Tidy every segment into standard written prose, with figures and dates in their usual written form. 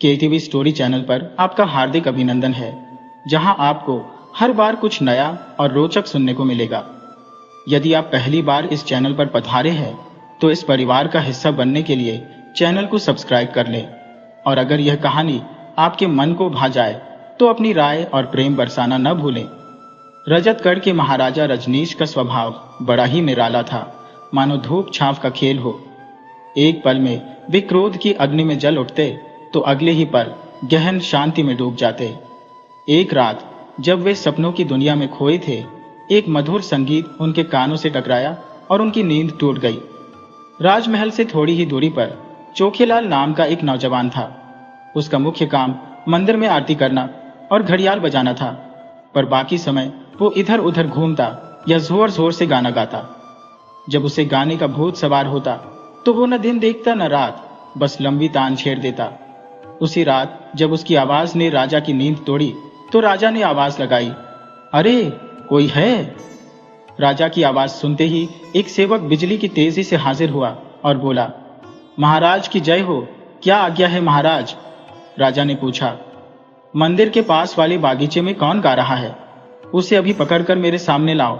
KTV story channel पर आपका हार्दिक अभिनंदन है, जहां आपको हर बार कुछ नया और रोचक सुनने को मिलेगा। यदि आप पहली बार इस चैनल पर पधारे हैं, तो इस परिवार का हिस्सा बनने के लिए चैनल को सब्सक्राइब कर लें। और अगर यह कहानी आपके मन को भा जाए, तो अपनी राय और प्रेम बरसाना न भूलें। रजतगढ़ के महाराजा रजनीश का स्वभाव बड़ा ही निराला था, मानो धूप छांव का खेल हो। एक पल में वे क्रोध की अग्नि में जल उठते, तो अगले ही पल गहन शांति में डूब जाते। एक रात जब वे सपनों की दुनिया में खोए थे, एक मधुर संगीत उनके कानों से टकराया और उनकी नींद टूट गई। राजमहल से थोड़ी ही दूरी पर चोखेलाल नाम का एक नौजवान था। उसका मुख्य काम मंदिर में आरती करना और घड़ियाल बजाना था, पर बाकी समय वो इधर उधर घूमता या जोर जोर से गाना गाता। जब उसे गाने का भूत सवार होता, तो वो न दिन देखता न रात, बस लंबी तान छेड़ देता। उसी रात जब उसकी आवाज ने राजा की नींद तोड़ी, तो राजा ने आवाज लगाई, अरे कोई है? राजा की आवाज सुनते ही एक सेवक बिजली की तेजी से हाजिर हुआ और बोला, महाराज की जय हो, क्या आज्ञा है महाराज? राजा ने पूछा, मंदिर के पास वाले बागीचे में कौन गा रहा है? उसे अभी पकड़कर मेरे सामने लाओ।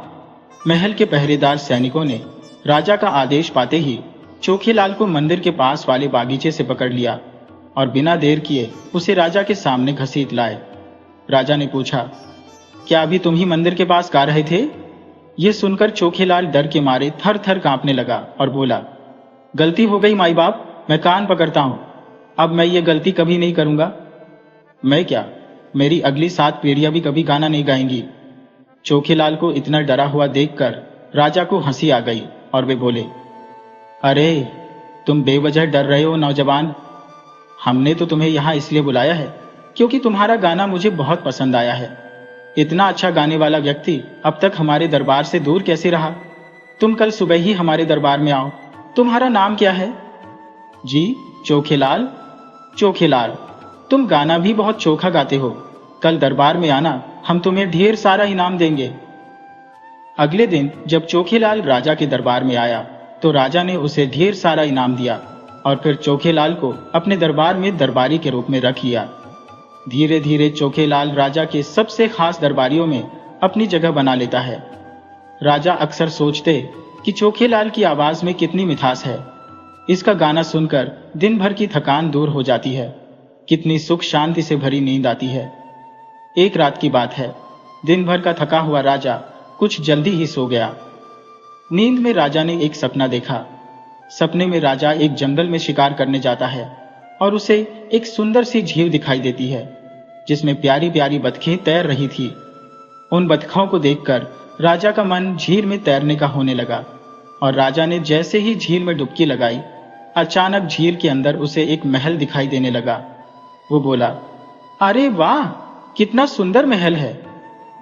महल के पहरेदार सैनिकों ने राजा का आदेश पाते ही चोखेलाल को मंदिर के पास वाले बागीचे से पकड़ लिया और बिना देर किए उसे राजा के सामने घसीट लाए। राजा ने पूछा, क्या अभी तुम ही मंदिर के पास गा रहे थे? यह सुनकर चोखेलाल डर के मारे थर थर कांपने लगा और बोला, गलती हो गई माई बाप, मैं कान पकड़ता हूं। अब मैं ये गलती कभी नहीं करूंगा। मैं क्या, मेरी अगली 7 पीढ़ियां भी कभी गाना नहीं गाएंगी। चोखेलाल को इतना डरा हुआ देखकर राजा को हंसी आ गई और वे बोले, अरे तुम बेवजह डर रहे हो नौजवान। हमने तो तुम्हें यहां इसलिए बुलाया है क्योंकि तुम्हारा गाना मुझे बहुत पसंद आया है। इतना अच्छा गाने वाला व्यक्ति अब तक हमारे दरबार से दूर कैसे रहा? तुम कल सुबह ही हमारे दरबार में आओ। तुम्हारा नाम क्या है? जी चोखेलाल। चोखेलाल, तुम गाना भी बहुत चोखा गाते हो। कल दरबार में आना, हम तुम्हें ढेर सारा इनाम देंगे। अगले दिन जब चोखेलाल राजा के दरबार में आया, तो राजा ने उसे ढेर सारा इनाम दिया और फिर चोखेलाल को अपने दरबार में दरबारी के रूप में रख लिया। धीरे धीरे चोखेलाल राजा के सबसे खास दरबारियों में अपनी जगह बना लेता है। राजा अक्सर सोचते कि चोखेलाल की आवाज में कितनी मिठास है। इसका गाना सुनकर दिन भर की थकान दूर हो जाती है, कितनी सुख शांति से भरी नींद आती है। एक रात की बात है, दिन भर का थका हुआ राजा कुछ जल्दी ही सो गया। नींद में राजा ने एक सपना देखा। सपने में राजा एक जंगल में शिकार करने जाता है और उसे एक सुंदर सी झील दिखाई देती है, जिसमें प्यारी प्यारी बतखें तैर रही थी। उन बतखों को देखकर राजा का मन झील में तैरने का होने लगा और राजा ने जैसे ही झील में डुबकी लगाई, अचानक झील के अंदर उसे एक महल दिखाई देने लगा। वो बोला, अरे वाह, कितना सुंदर महल है।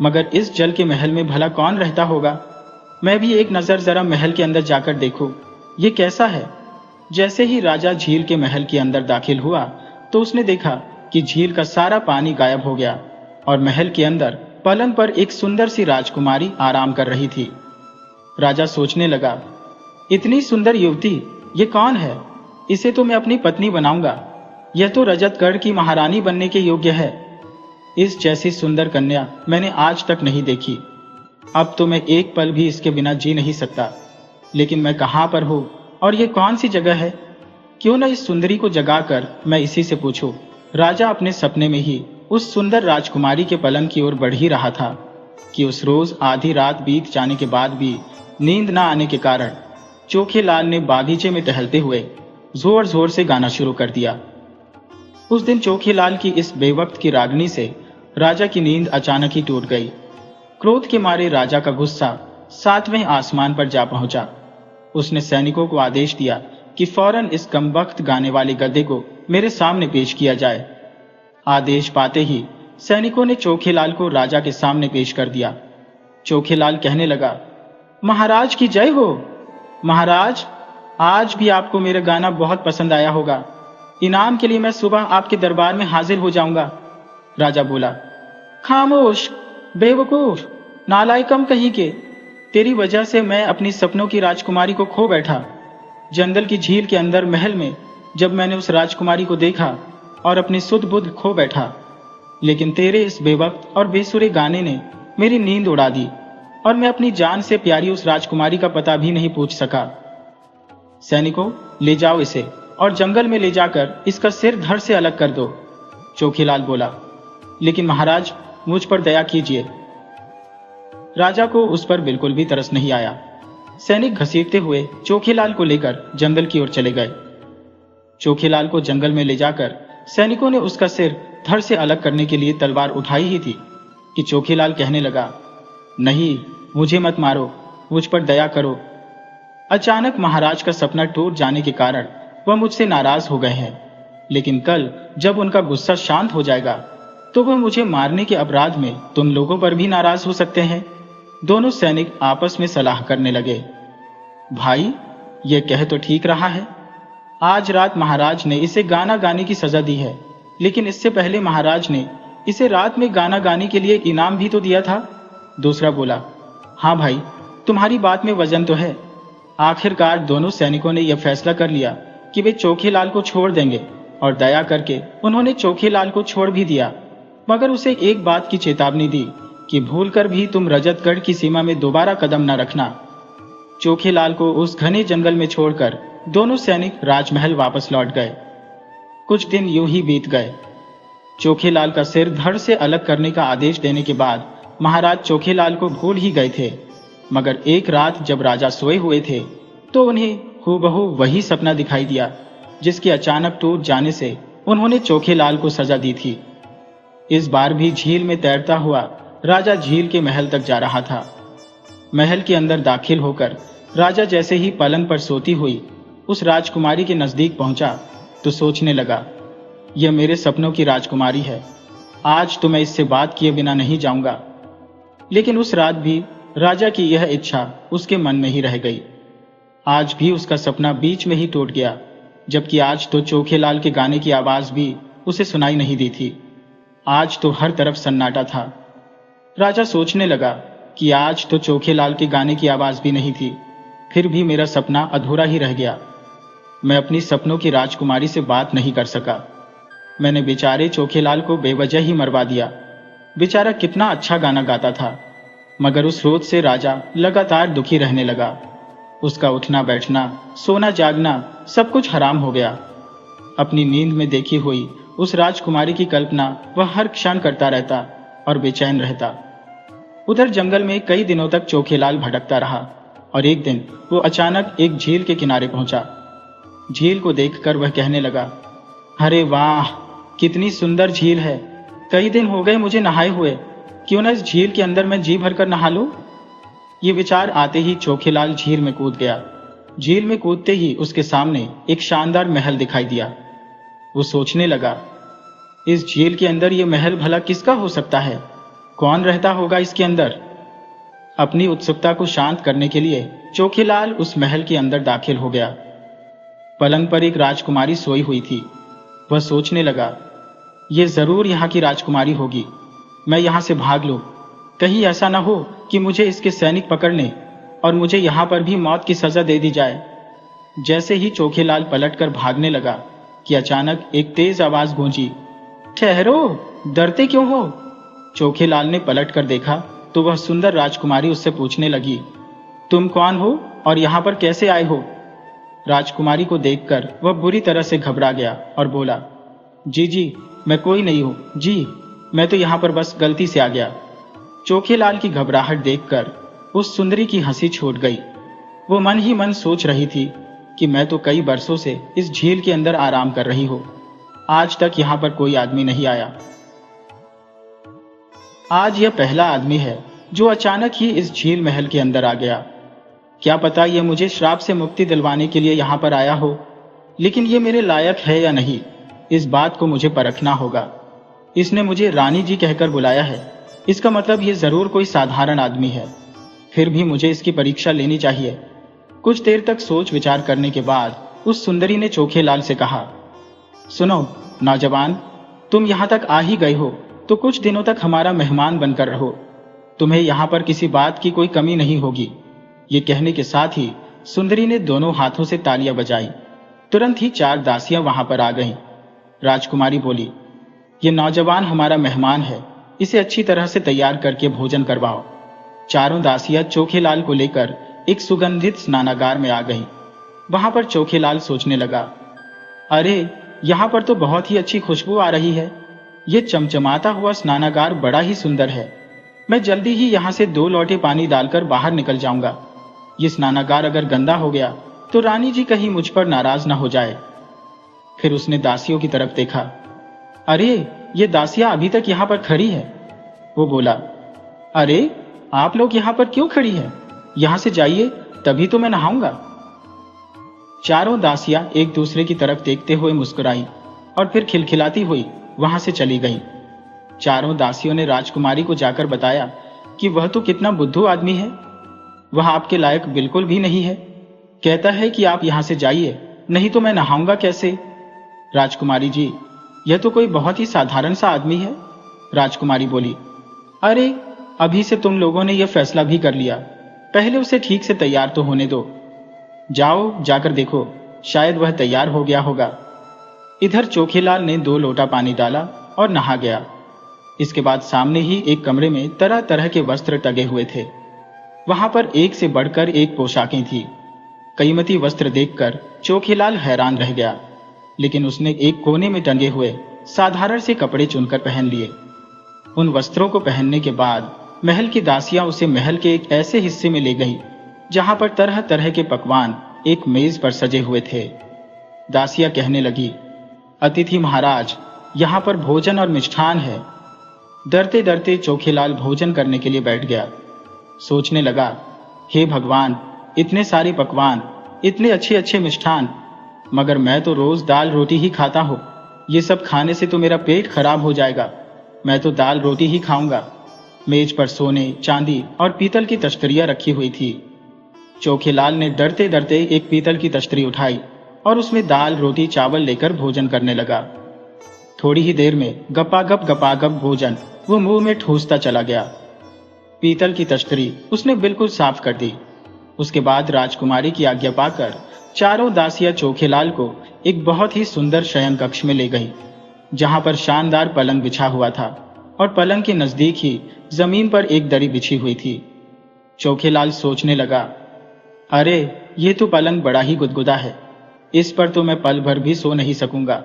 मगर इस जल के महल में भला कौन रहता होगा? मैं भी एक नजर जरा महल के अंदर जाकर देखूं, ये कैसा है। जैसे ही राजा झील के महल के अंदर दाखिल हुआ, तो उसने देखा कि झील का सारा पानी गायब हो गया और महल के अंदर पलंग पर एक सुंदर सी राजकुमारी आराम कर रही थी। राजा सोचने लगा, इतनी सुंदर युवती, ये कौन है? इसे तो मैं अपनी पत्नी बनाऊंगा। यह तो रजतगढ़ की महारानी बनने के योग्य है। इस जैसी सुंदर कन्या मैंने आज तक नहीं देखी। अब तो मैं एक पल भी इसके बिना जी नहीं सकता। लेकिन मैं कहां पर हूं और ये कौन सी जगह है? क्यों न इस सुंदरी को जगाकर मैं इसी से पूछूं। राजा अपने सपने में ही उस सुंदर राजकुमारी के पलंग की ओर बढ़ ही रहा था कि उस रोज आधी रात बीत जाने के बाद भी नींद न आने के कारण चोखेलाल ने बागीचे में टहलते हुए जोर जोर से गाना शुरू कर दिया। उस दिन चोखेलाल की इस बेवक्त की रागनी से राजा की नींद अचानक ही टूट गई। क्रोध के मारे राजा का गुस्सा 7वें आसमान पर जा पहुंचा। उसने सैनिकों को आदेश दिया कि फौरन इस कमबख्त गाने वाले गधे को मेरे सामने पेश किया जाए। आदेश पाते ही सैनिकों ने चोखेलाल को राजा के सामने पेश कर दिया। चोखेलाल कहने लगा, महाराज की जय हो। महाराज, आज भी आपको मेरा गाना बहुत पसंद आया होगा। इनाम के लिए मैं सुबह आपके दरबार में हाजिर हो जाऊंगा। राजा बोला, खामोश बेवकूफ, नालायकम कहीं के। तेरी वजह से मैं अपनी सपनों की राजकुमारी को खो बैठा। जंगल की झील के अंदर महल में जब मैंने उस राजकुमारी को देखा, और अपनी सुध बुध खो बैठा, लेकिन तेरे इस बेवक्त और बेसुरे गाने ने मेरी नींद उड़ा दी और मैं अपनी जान से प्यारी उस राजकुमारी का पता भी नहीं पूछ सका। सैनिकों, ले जाओ इसे और जंगल में ले जाकर इसका सिर धड़ से अलग कर दो, चोखीलाल बोला। लेकिन महाराज, मुझ पर दया कीजिए। राजा को उस पर बिल्कुल भी तरस नहीं आया। सैनिक घसीटते हुए चोखीलाल को लेकर जंगल की ओर चले गए। चोखीलाल को जंगल में ले जाकर सैनिकों ने उसका सिर धड़ से अलग करने के लिए तलवार उठाई ही थी कि चोखीलाल कहने लगा, नहीं, मुझे मत मारो, मुझ पर दया करो। अचानक महाराज का सपना टूट जाने के कारण वह मुझसे नाराज हो गए हैं, लेकिन कल जब उनका गुस्सा शांत हो जाएगा तो वह मुझे मारने के अपराध में तुम लोगों पर भी नाराज हो सकते हैं। दोनों सैनिक आपस में सलाह करने लगे। भाई, यह कह तो ठीक रहा है। आज रात महाराज ने इसे गाना गाने की सजा दी है, लेकिन इससे पहले महाराज ने इसे रात में गाना गाने के लिए इनाम भी तो दिया था। दूसरा बोला, हाँ भाई, तुम्हारी बात में वजन तो है। आखिरकार दोनों सैनिकों ने यह फैसला कर लिया कि वे चोखीलाल को छोड़ देंगे और दया करके उन्होंने चोखीलाल को छोड़ भी दिया, मगर उसे एक बात की चेतावनी दी कि भूलकर भी तुम रजतगढ़ की सीमा में दोबारा कदम न रखना। चोखीलाल को उस घने जंगल में छोड़कर दोनों सैनिक राजमहल वापस लौट गए। कुछ दिन यूं ही बीत गए। चोखीलाल का सिर धड़ से अलग करने का आदेश देने के बाद महाराज चोखीलाल को भूल ही गए थे, मगर एक रात जब राजा सोए हुए थे तो उन्हें हूबहू वही सपना दिखाई दिया जिसके अचानक टूट जाने से उन्होंने चोखीलाल को सजा दी थी। इस बार भी झील में तैरता हुआ राजा झील के महल तक जा रहा था। महल के अंदर दाखिल होकर राजा जैसे ही पलंग पर सोती हुई उस राजकुमारी के नजदीक पहुंचा तो सोचने लगा, यह मेरे सपनों की राजकुमारी है। आज तो मैं इससे बात किए बिना नहीं जाऊंगा। लेकिन उस रात भी राजा की यह इच्छा उसके मन में ही रह गई। आज भी उसका सपना बीच में ही टूट गया, जबकि आज तो चोखीलाल के गाने की आवाज भी उसे सुनाई नहीं दी थी। आज तो हर तरफ सन्नाटा था। राजा सोचने लगा कि आज तो चोखीलाल के गाने की आवाज भी नहीं थी, फिर भी मेरा सपना अधूरा ही रह गया। मैं अपनी सपनों की राजकुमारी से बात नहीं कर सका। मैंने बेचारे चोखीलाल को बेवजह ही मरवा दिया। बेचारा कितना अच्छा गाना गाता था, मगर उस रोज से राजा लगातार दुखी रहने लगा। उसका उठना बैठना, सोना जागना सब कुछ हराम हो गया। अपनी नींद में देखी हुई उस राजकुमारी की कल्पना वह हर क्षण करता रहता और बेचैन रहता। उधर जंगल में कई दिनों तक चोखीलाल भटकता रहा और एक दिन वो अचानक एक झील के किनारे पहुंचा। झील को देखकर वह कहने लगा, अरे वाह, कितनी सुंदर झील है। कई दिन हो गए मुझे नहाए हुए, क्यों न इस झील के अंदर मैं जी भरकर नहा लूं। ये विचार आते ही चोखीलाल झील में कूद गया। झील में कूदते ही उसके सामने एक शानदार महल दिखाई दिया। वो सोचने लगा, इस झील के अंदर ये महल भला किसका हो सकता है? कौन रहता होगा इसके अंदर? अपनी उत्सुकता को शांत करने के लिए चोखीलाल उस महल के अंदर दाखिल हो गया। पलंग पर एक राजकुमारी सोई हुई थी। वह सोचने लगा, ये जरूर यहाँ की राजकुमारी होगी। मैं यहाँ से भाग लूं। कहीं ऐसा न हो कि मुझे इसके सैनिक पकड़ लें और मुझे यहाँ पर भी मौत की सजा दे दी जाए। जैसे ही चोखीलाल पलटकर भागने लगा कि अचानक एक तेज आवाज गूंजी, ठहरो, डरते क्यों हो? चोखीलाल ने पलटकर देखा तो वह सुंदर राजकुमारी उससे पूछने लगी, तुम कौन हो और यहाँ पर कैसे आए हो? राजकुमारी को देखकर वह बुरी तरह से घबरा गया और बोला, जी, मैं कोई नहीं हूँ जी, मैं तो यहाँ पर बस गलती से आ गया। चोखीलाल की घबराहट देखकर उस सुंदरी की हंसी छूट गई। वो मन ही मन सोच रही थी कि मैं तो कई बरसों से इस झील के अंदर आराम कर रही हूँ, आज तक यहाँ पर कोई आदमी नहीं आया। आज यह पहला आदमी है जो अचानक ही इस झील महल के अंदर आ गया। क्या पता यह मुझे श्राप से मुक्ति दिलवाने के लिए यहाँ पर आया हो, लेकिन ये मेरे लायक है या नहीं, इस बात को मुझे परखना होगा। इसने मुझे रानी जी कहकर बुलाया है, इसका मतलब ये जरूर कोई साधारण आदमी है। फिर भी मुझे इसकी परीक्षा लेनी चाहिए। कुछ देर तक सोच विचार करने के बाद उस सुंदरी ने चोखीलाल से कहा, सुनो नौजवान, तुम यहाँ तक आ ही गए हो तो कुछ दिनों तक हमारा मेहमान बनकर रहो। तुम्हें यहाँ पर किसी बात की कोई कमी नहीं होगी। ये कहने के साथ ही सुंदरी ने दोनों हाथों से तालियां बजाई। तुरंत ही 4 दासियां वहां पर आ गईं। राजकुमारी बोली, ये नौजवान हमारा मेहमान है, इसे अच्छी तरह से तैयार करके भोजन करवाओ। चारों दासियां चोखेलाल को लेकर एक सुगंधित स्नानागार में आ गईं। वहां पर चोखेलाल सोचने लगा, अरे यहाँ पर तो बहुत ही अच्छी खुशबू आ रही है। ये चमचमाता हुआ स्नानागार बड़ा ही सुंदर है। मैं जल्दी ही यहाँ से 2 लोटे पानी डालकर बाहर निकल जाऊंगा। ये स्नानागार अगर गंदा हो गया तो रानी जी कहीं मुझ पर नाराज ना हो जाए। फिर उसने दासियों की तरफ देखा। अरे ये दासियां अभी तक यहाँ पर खड़ी है। वो बोला, अरे आप लोग यहाँ पर क्यों खड़ी है? यहाँ से जाइए, तभी तो मैं नहाऊंगा। चारों दासियां एक दूसरे की तरफ देखते हुए मुस्कुराई और फिर खिलखिलाती हुई वहां से चली गईं। चारों दासियों ने राजकुमारी को जाकर बताया कि वह तो कितना बुद्धू आदमी है, वह आपके लायक बिल्कुल भी नहीं है। कहता है कि आप यहां से जाइए, नहीं तो मैं नहाऊंगा कैसे? राजकुमारी जी, यह तो कोई बहुत ही साधारण सा आदमी है। राजकुमारी बोली, अरे अभी से तुम लोगों ने यह फैसला भी कर लिया, पहले उसे ठीक से तैयार तो होने दो। जाओ जाकर देखो, शायद वह तैयार हो गया होगा। इधर चोखेलाल ने 2 लोटा पानी डाला और नहा गया। इसके बाद सामने ही एक कमरे में तरह तरह के वस्त्र टंगे हुए थे। वहां पर एक से बढ़कर एक पोशाकें थी। कीमती वस्त्र देखकर चोखेलाल हैरान रह गया, लेकिन उसने एक कोने में टंगे हुए साधारण से कपड़े चुनकर पहन लिए। उन वस्त्रों को पहनने के बाद महल की दासियां उसे महल के एक ऐसे हिस्से में ले गईं, जहां पर तरह तरह के पकवान एक मेज पर सजे हुए थे। दासियां कहने लगी, अतिथि महाराज, यहाँ पर भोजन और मिष्ठान है। डरते डरते चोखेलाल भोजन करने के लिए बैठ गया। सोचने लगा, हे भगवान, इतने सारे पकवान, इतने अच्छे अच्छे मिष्ठान, मगर मैं तो रोज दाल रोटी ही खाता हूँ। ये सब खाने से तो मेरा पेट खराब हो जाएगा। मैं तो दाल रोटी ही खाऊंगा। मेज पर सोने, चांदी और पीतल की तश्तरियां रखी हुई थी। चोखेलाल ने डरते डरते एक पीतल की तश्तरी उठाई और उसमें दाल रोटी चावल लेकर भोजन करने लगा। थोड़ी ही देर में गपागप भोजन वो मुंह में ठूसता चला गया। पीतल की तश्तरी उसने बिल्कुल साफ कर दी। उसके बाद राजकुमारी की आज्ञा पाकर चारों दासियां चोखेलाल को एक बहुत ही सुंदर शयन कक्ष में ले गई, जहां पर शानदार पलंग बिछा हुआ था और पलंग के नजदीक ही जमीन पर एक दरी बिछी हुई थी। चोखेलाल सोचने लगा, अरे ये तो पलंग बड़ा ही गुदगुदा है, इस पर तो मैं पल भर भी सो नहीं सकूंगा।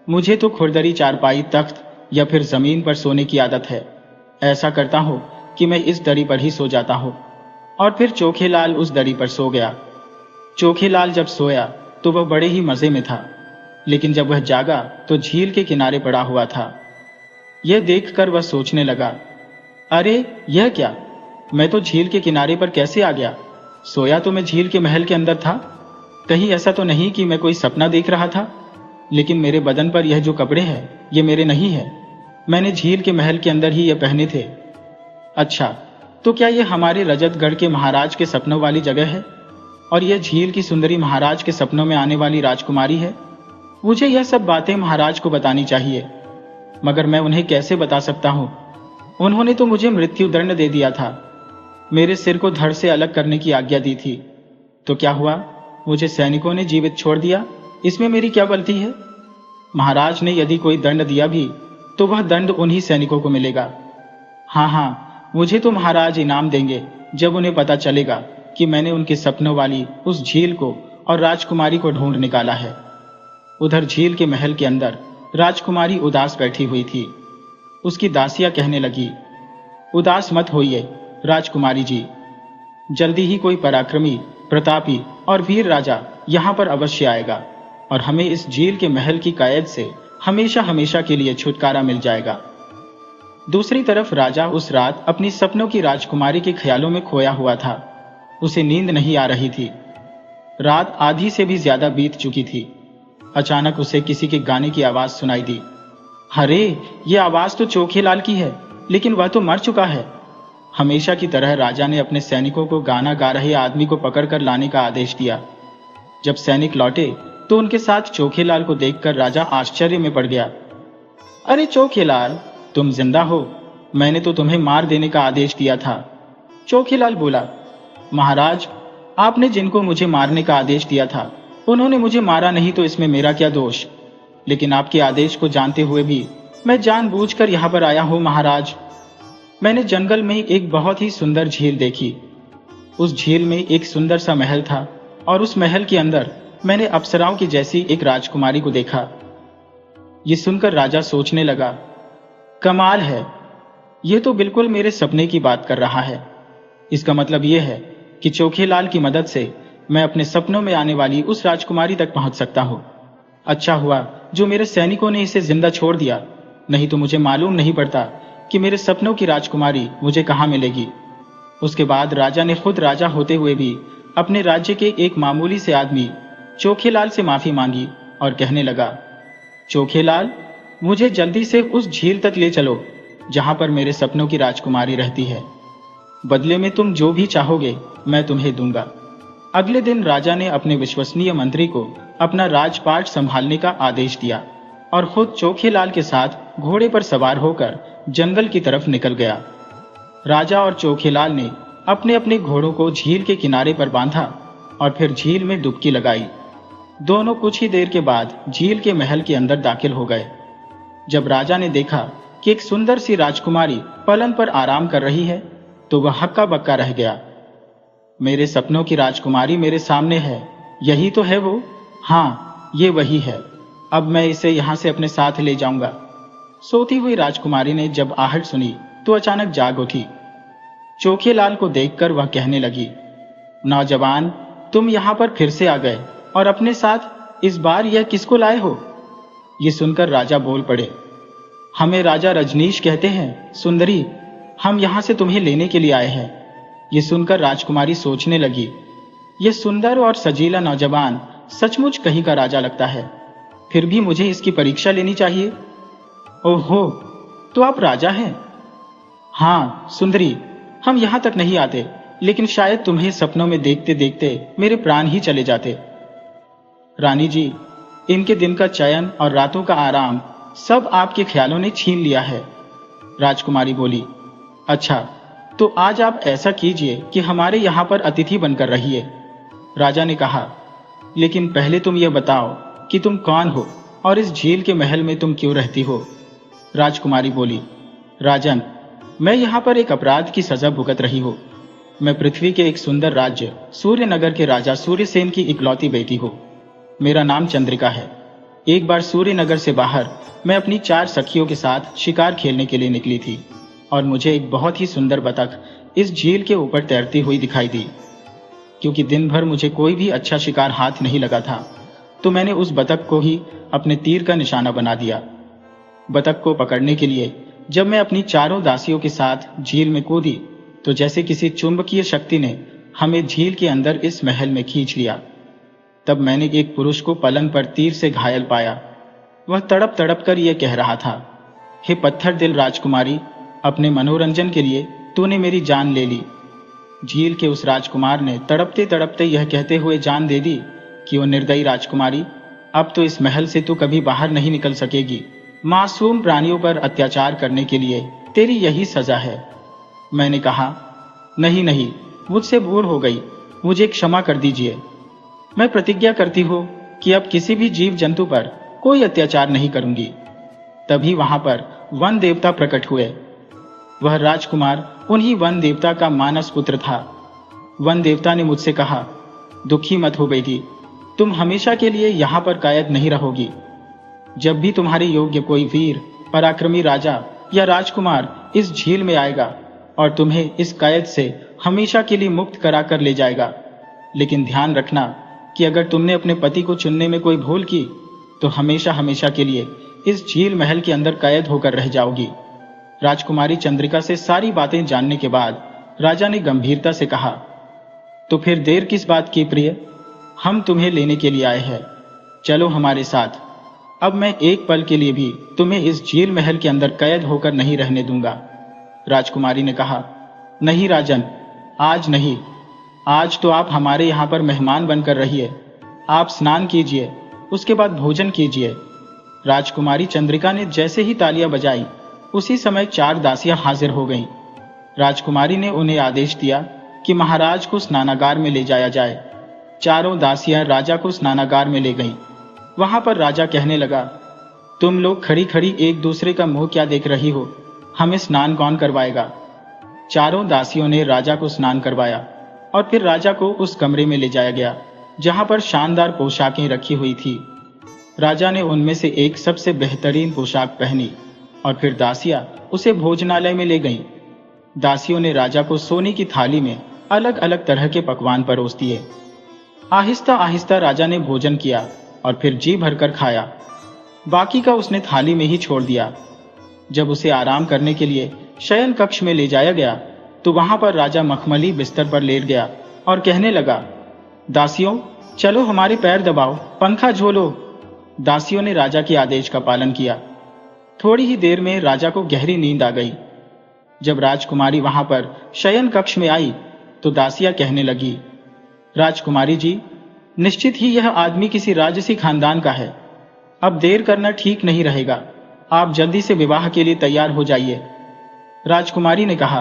मुझे तो खुरदरी, चारपाई, तख्त या फिर जमीन पर सोने की आदत है। ऐसा करता हूं कि मैं इस दरी पर ही सो जाता हूं। और फिर चोखेलाल उस दरी पर सो गया। चोखेलाल जब सोया तो वह बड़े ही मजे में था, लेकिन जब वह जागा तो झील के किनारे पड़ा हुआ था। यह देखकर वह सोचने लगा, अरे यह क्या, मैं तो झील के किनारे पर कैसे आ गया? सोया तो मैं झील के महल के अंदर था। कहीं ऐसा तो नहीं कि मैं कोई सपना देख रहा था? लेकिन मेरे बदन पर यह जो कपड़े हैं ये मेरे नहीं है, मैंने झील के महल के अंदर ही ये पहने थे। अच्छा, तो क्या ये हमारे रजतगढ़ के महाराज के सपनों वाली जगह है और यह झील की सुंदरी महाराज के सपनों में आने वाली राजकुमारी है? मुझे यह सब बातें महाराज को बतानी चाहिए, मगर मैं उन्हें कैसे बता सकता हूँ? उन्होंने तो मुझे मृत्यु दंड दे दिया था, मेरे सिर को धड़ से अलग करने की आज्ञा दी थी। तो क्या हुआ, मुझे सैनिकों ने जीवित छोड़ दिया, इसमें मेरी क्या गलती है? महाराज ने यदि कोई दंड दिया भी तो वह दंड उन्हीं सैनिकों को मिलेगा। हाँ, मुझे तो महाराज इनाम देंगे जब उन्हें पता चलेगा कि मैंने उनके सपनों वाली उस झील को और राजकुमारी को ढूंढ निकाला है। उधर झील के महल के अंदर राजकुमारी उदास बैठी हुई थी। उसकी दासियां कहने लगी, उदास मत होइए राजकुमारी जी, जल्दी ही कोई पराक्रमी, प्रतापी और वीर राजा यहाँ पर अवश्य आएगा और हमें इस झील के महल की कैद से हमेशा हमेशा के लिए छुटकारा मिल जाएगा। दूसरी तरफ राजा उस रात अपनी सपनों की राजकुमारी के ख्यालों में खोया हुआ था। उसे नींद नहीं आ रही थी। रात आधी से भी ज्यादा बीत चुकी थी। अचानक उसे किसी के गाने की आवाज सुनाई दी। अरे, ये आवाज तो चोखेलाल की है, लेकिन वह तो मर चुका है। हमेशा की तरह राजा ने अपने सैनिकों को गाना गा रहे आदमी को पकड़कर लाने का आदेश दिया। जब सैनिक लौटे तो उनके साथ चोखेलाल को देखकर राजा आश्चर्य में पड़ गया। अरे चोखेलाल, तुम जिंदा हो? मैंने तो तुम्हें मार देने का आदेश दिया था। चोखेलाल बोला, महाराज, आपने जिनको मुझे मारने का आदेश दिया था उन्होंने मुझे मारा नहीं, तो इसमें मेरा क्या दोष? लेकिन आपके आदेश को जानते हुए भी मैं जानबूझकर यहाँ पर आया हूँ महाराज। मैंने जंगल में एक बहुत ही सुंदर झील देखी। उस झील में एक सुंदर सा महल था और उस महल के अंदर मैंने अप्सराओं की जैसी एक राजकुमारी को देखा। ये सुनकर राजा सोचने लगा, कमाल है, ये तो बिल्कुल मेरे सपने की बात कर रहा है। इसका मतलब यह है कि चोखेलाल की मदद से मैं अपने सपनों में आने वाली उस राजकुमारी तक पहुंच सकता हूं। अच्छा हुआ जो मेरे सैनिकों ने इसे जिंदा छोड़ दिया, नहीं तो मुझे मालूम नहीं पड़ता कि मेरे सपनों की राजकुमारी मुझे कहां मिलेगी। उसके बाद राजा ने खुद राजा होते हुए भी अपने राज्य के एक मामूली से आदमी चोखेलाल से माफी मांगी और कहने लगा, चोखेलाल, मुझे जल्दी से उस झील तक ले चलो जहां पर मेरे सपनों की राजकुमारी रहती है। बदले में तुम जो भी चाहोगे मैं तुम्हें दूंगा। अगले दिन राजा ने अपने विश्वसनीय मंत्री को अपना राजपाट संभालने का आदेश दिया और खुद चोखेलाल के साथ घोड़े पर सवार होकर जंगल की तरफ निकल गया। राजा और चोखेलाल ने अपने अपने घोड़ों को झील के किनारे पर बांधा और फिर झील में डुबकी लगाई। दोनों कुछ ही देर के बाद झील के महल के अंदर दाखिल हो गए। जब राजा ने देखा कि एक सुंदर सी राजकुमारी पलंग पर आराम कर रही है तो वह हक्का बक्का रह गया। मेरे सपनों की राजकुमारी मेरे सामने है, यही तो है वो। हाँ, ये वही है। अब मैं इसे यहां से अपने साथ ले जाऊंगा। सोती हुई राजकुमारी ने जब आहट सुनी तो अचानक जाग उठी। चोखेलाल को देखकर वह कहने लगी, नौजवान, तुम यहां पर फिर से आ गए और अपने साथ इस बार यह किसको लाए हो? ये सुनकर राजा बोल पड़े, हमें राजा रजनीश कहते हैं सुंदरी, हम यहां से तुम्हें लेने के लिए आए हैं। ये सुनकर राजकुमारी सोचने लगी, यह सुंदर और सजीला नौजवान सचमुच कहीं का राजा लगता है, फिर भी मुझे इसकी परीक्षा लेनी चाहिए। ओहो, तो आप राजा हैं? हाँ सुंदरी, हम यहां तक नहीं आते, लेकिन शायद तुम्हें सपनों में देखते देखते मेरे प्राण ही चले जाते। रानी जी, इनके दिन का चयन और रातों का आराम सब आपके ख्यालों ने छीन लिया है। राजकुमारी बोली, अच्छा तो आज आप ऐसा कीजिए कि हमारे यहां पर अतिथि बनकर रहिए। राजा ने कहा, लेकिन पहले तुम यह बताओ कि तुम कौन हो और इस झील के महल में तुम क्यों रहती हो? राजकुमारी बोली, राजन, मैं यहाँ पर एक अपराध की सजा भुगत रही हूँ। मैं पृथ्वी के एक सुंदर राज्य सूर्यनगर के राजा सूर्यसेन की इकलौती बेटी हूँ। मेरा नाम चंद्रिका है। एक बार सूर्यनगर से बाहर मैं अपनी 4 सखियों के साथ शिकार खेलने के लिए निकली थी और मुझे एक बहुत ही सुंदर बतख इस झील के ऊपर तैरती हुई दिखाई दी। क्योंकि दिन भर मुझे कोई भी अच्छा शिकार हाथ नहीं लगा था, तो मैंने उस बतख को ही अपने तीर का निशाना बना दिया। बतख को पकड़ने के लिए जब मैं अपनी 4 दासियों के साथ झील में कूदी तो जैसे किसी चुंबकीय शक्ति ने हमें झील के अंदर इस महल में खींच लिया। तब मैंने एक पुरुष को पलंग पर तीर से घायल पाया। वह तड़प तड़प कर यह कह रहा था, हे पत्थर दिल राजकुमारी, अपने मनोरंजन के लिए तूने मेरी जान ले ली। झील के उस राजकुमार ने तड़पते तड़पते यह कहते हुए जान दे दी कि वो निर्दयी राजकुमारी, अब तो इस महल से तू कभी बाहर नहीं निकल सकेगी। मासूम प्राणियों पर अत्याचार करने के लिए तेरी यही सजा है। मैंने कहा, नहीं नहीं, मुझसे भूल हो गई, मुझे क्षमा कर दीजिए। मैं प्रतिज्ञा करती हूँ कि अब किसी भी जीव जंतु पर कोई अत्याचार नहीं करूंगी। तभी वहां पर वन देवता प्रकट हुए। वह राजकुमार उन्हीं वन देवता का मानस पुत्र था। वन देवता ने मुझसे कहा, दुखी मत हो बेटी, तुम हमेशा के लिए यहाँ पर कैद नहीं रहोगी। जब भी तुम्हारे योग्य कोई वीर, पराक्रमी राजा या राजकुमार इस झील में आएगा और तुम्हें इस कैद से हमेशा के लिए मुक्त कराकर ले जाएगा। लेकिन ध्यान रखना कि अगर तुमने अपने पति को चुनने में कोई भूल की तो हमेशा हमेशा के लिए इस झील महल के अंदर कैद होकर रह जाओगी। राजकुमारी चंद्रिका से सारी बातें जानने के बाद राजा ने गंभीरता से कहा, तो फिर देर किस बात की प्रिय, हम तुम्हें लेने के लिए आए हैं, चलो हमारे साथ। अब मैं एक पल के लिए भी तुम्हें इस झील महल के अंदर कैद होकर नहीं रहने दूंगा। राजकुमारी ने कहा, नहीं राजन, आज नहीं, आज तो आप हमारे यहाँ पर मेहमान बनकर रहिए। आप स्नान कीजिए, उसके बाद भोजन कीजिए। राजकुमारी चंद्रिका ने जैसे ही तालियां बजाई उसी समय 4 दासियां हाजिर हो गईं। राजकुमारी ने उन्हें आदेश दिया कि महाराज को स्नानागार में ले जाया जाए। चारों दासियां राजा को स्नानागार में ले गईं। वहां पर राजा कहने लगा, तुम लोग खड़ी खड़ी एक दूसरे का मुंह क्या देख रही हो? हमें स्नान कौन करवाएगा? चारों दासियों ने राजा को स्नान करवाया और फिर राजा को उस कमरे में ले जाया गया जहां पर शानदार पोशाकें रखी हुई थी। राजा ने उनमें से एक सबसे बेहतरीन पोशाक पहनी और फिर दासियां उसे भोजनालय में ले गईं। दासियों ने राजा को सोने की थाली में अलग अलग तरह के पकवान परोस दिए। आहिस्ता आहिस्ता राजा ने भोजन किया और फिर जी भरकर खाया। बाकी का उसने थाली में ही छोड़ दिया। जब उसे आराम करने के लिए शयन कक्ष में ले जाया गया तो वहां पर राजा मखमली बिस्तर पर लेट गया और कहने लगा, दासियों चलो हमारे पैर दबाओ, पंखा झोलो। दासियों ने राजा के आदेश का पालन किया। थोड़ी ही देर में राजा को गहरी नींद आ गई। जब राजकुमारी वहां पर शयन कक्ष में आई तो दासियां कहने लगी, राजकुमारी जी, निश्चित ही यह आदमी किसी राजसी खानदान का है। अब देर करना ठीक नहीं रहेगा। आप जल्दी से विवाह के लिए तैयार हो जाइए। राजकुमारी ने कहा,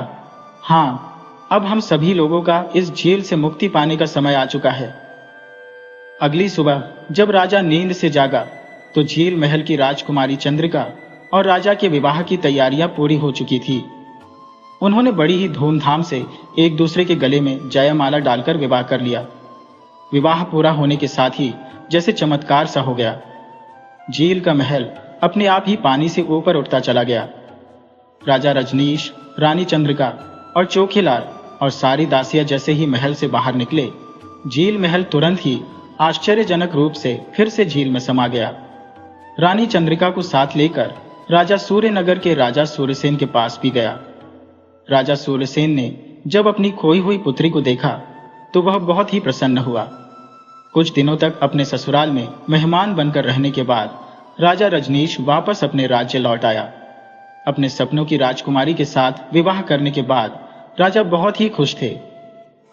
हाँ, अब हम सभी लोगों का इस झील से मुक्ति पाने का समय आ चुका है। अगली सुबह जब राजा नींद से जागा तो झील महल की राजकुमारी चंद्रिका और राजा के विवाह की तैयारियां पूरी हो चुकी थी। उन्होंने बड़ी ही धूमधाम से एक दूसरे के गले में जयमाला डालकर विवाह कर लिया। विवाह पूरा होने के साथ ही जैसे चमत्कार सा हो गया। झील का महल अपने आप ही पानी से ऊपर उठता चला गया। राजा रजनीश, रानी चंद्रिका और चोखीलाल और सारी दासियां जैसे ही महल से बाहर निकले, झील महल तुरंत ही आश्चर्यजनक रूप से फिर से झील में समा गया। रानी चंद्रिका को साथ लेकर राजा सूर्यनगर के राजा सूर्यसेन के पास भी गया। राजा सूर्यसेन ने जब अपनी खोई हुई पुत्री को देखा तो वह बहुत ही प्रसन्न हुआ। कुछ दिनों तक अपने ससुराल में मेहमान बनकर रहने के बाद राजा रजनीश वापस अपने राज्य लौट आया। अपने सपनों की राजकुमारी के साथ विवाह करने के बाद राजा बहुत ही खुश थे।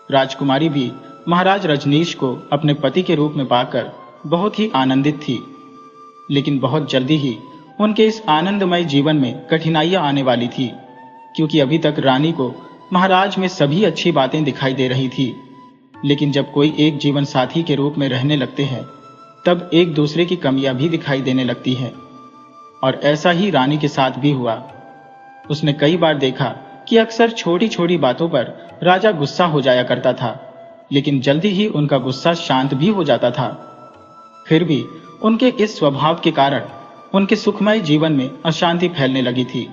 राजकुमारी भी महाराज रजनीश को अपने पति के रूप में पाकर बहुत ही आनंदित थी। लेकिन बहुत जल्दी ही उनके इस आनंदमय जीवन में कठिनाइयां आने वाली थी, क्योंकि अभी तक रानी को महाराज में सभी अच्छी बातें दिखाई दे रही थी, लेकिन जब कोई एक जीवन साथी के रूप में रहने लगते हैं तब एक दूसरे की कमियां भी दिखाई देने लगती हैं। और ऐसा ही रानी के साथ भी हुआ। उसने कई बार देखा कि अक्सर छोटी छोटी बातों पर राजा गुस्सा हो जाया करता था, लेकिन जल्दी ही उनका गुस्सा शांत भी हो जाता था। फिर भी उनके इस स्वभाव के कारण उनके सुखमय जीवन में अशांति फैलने लगी थी।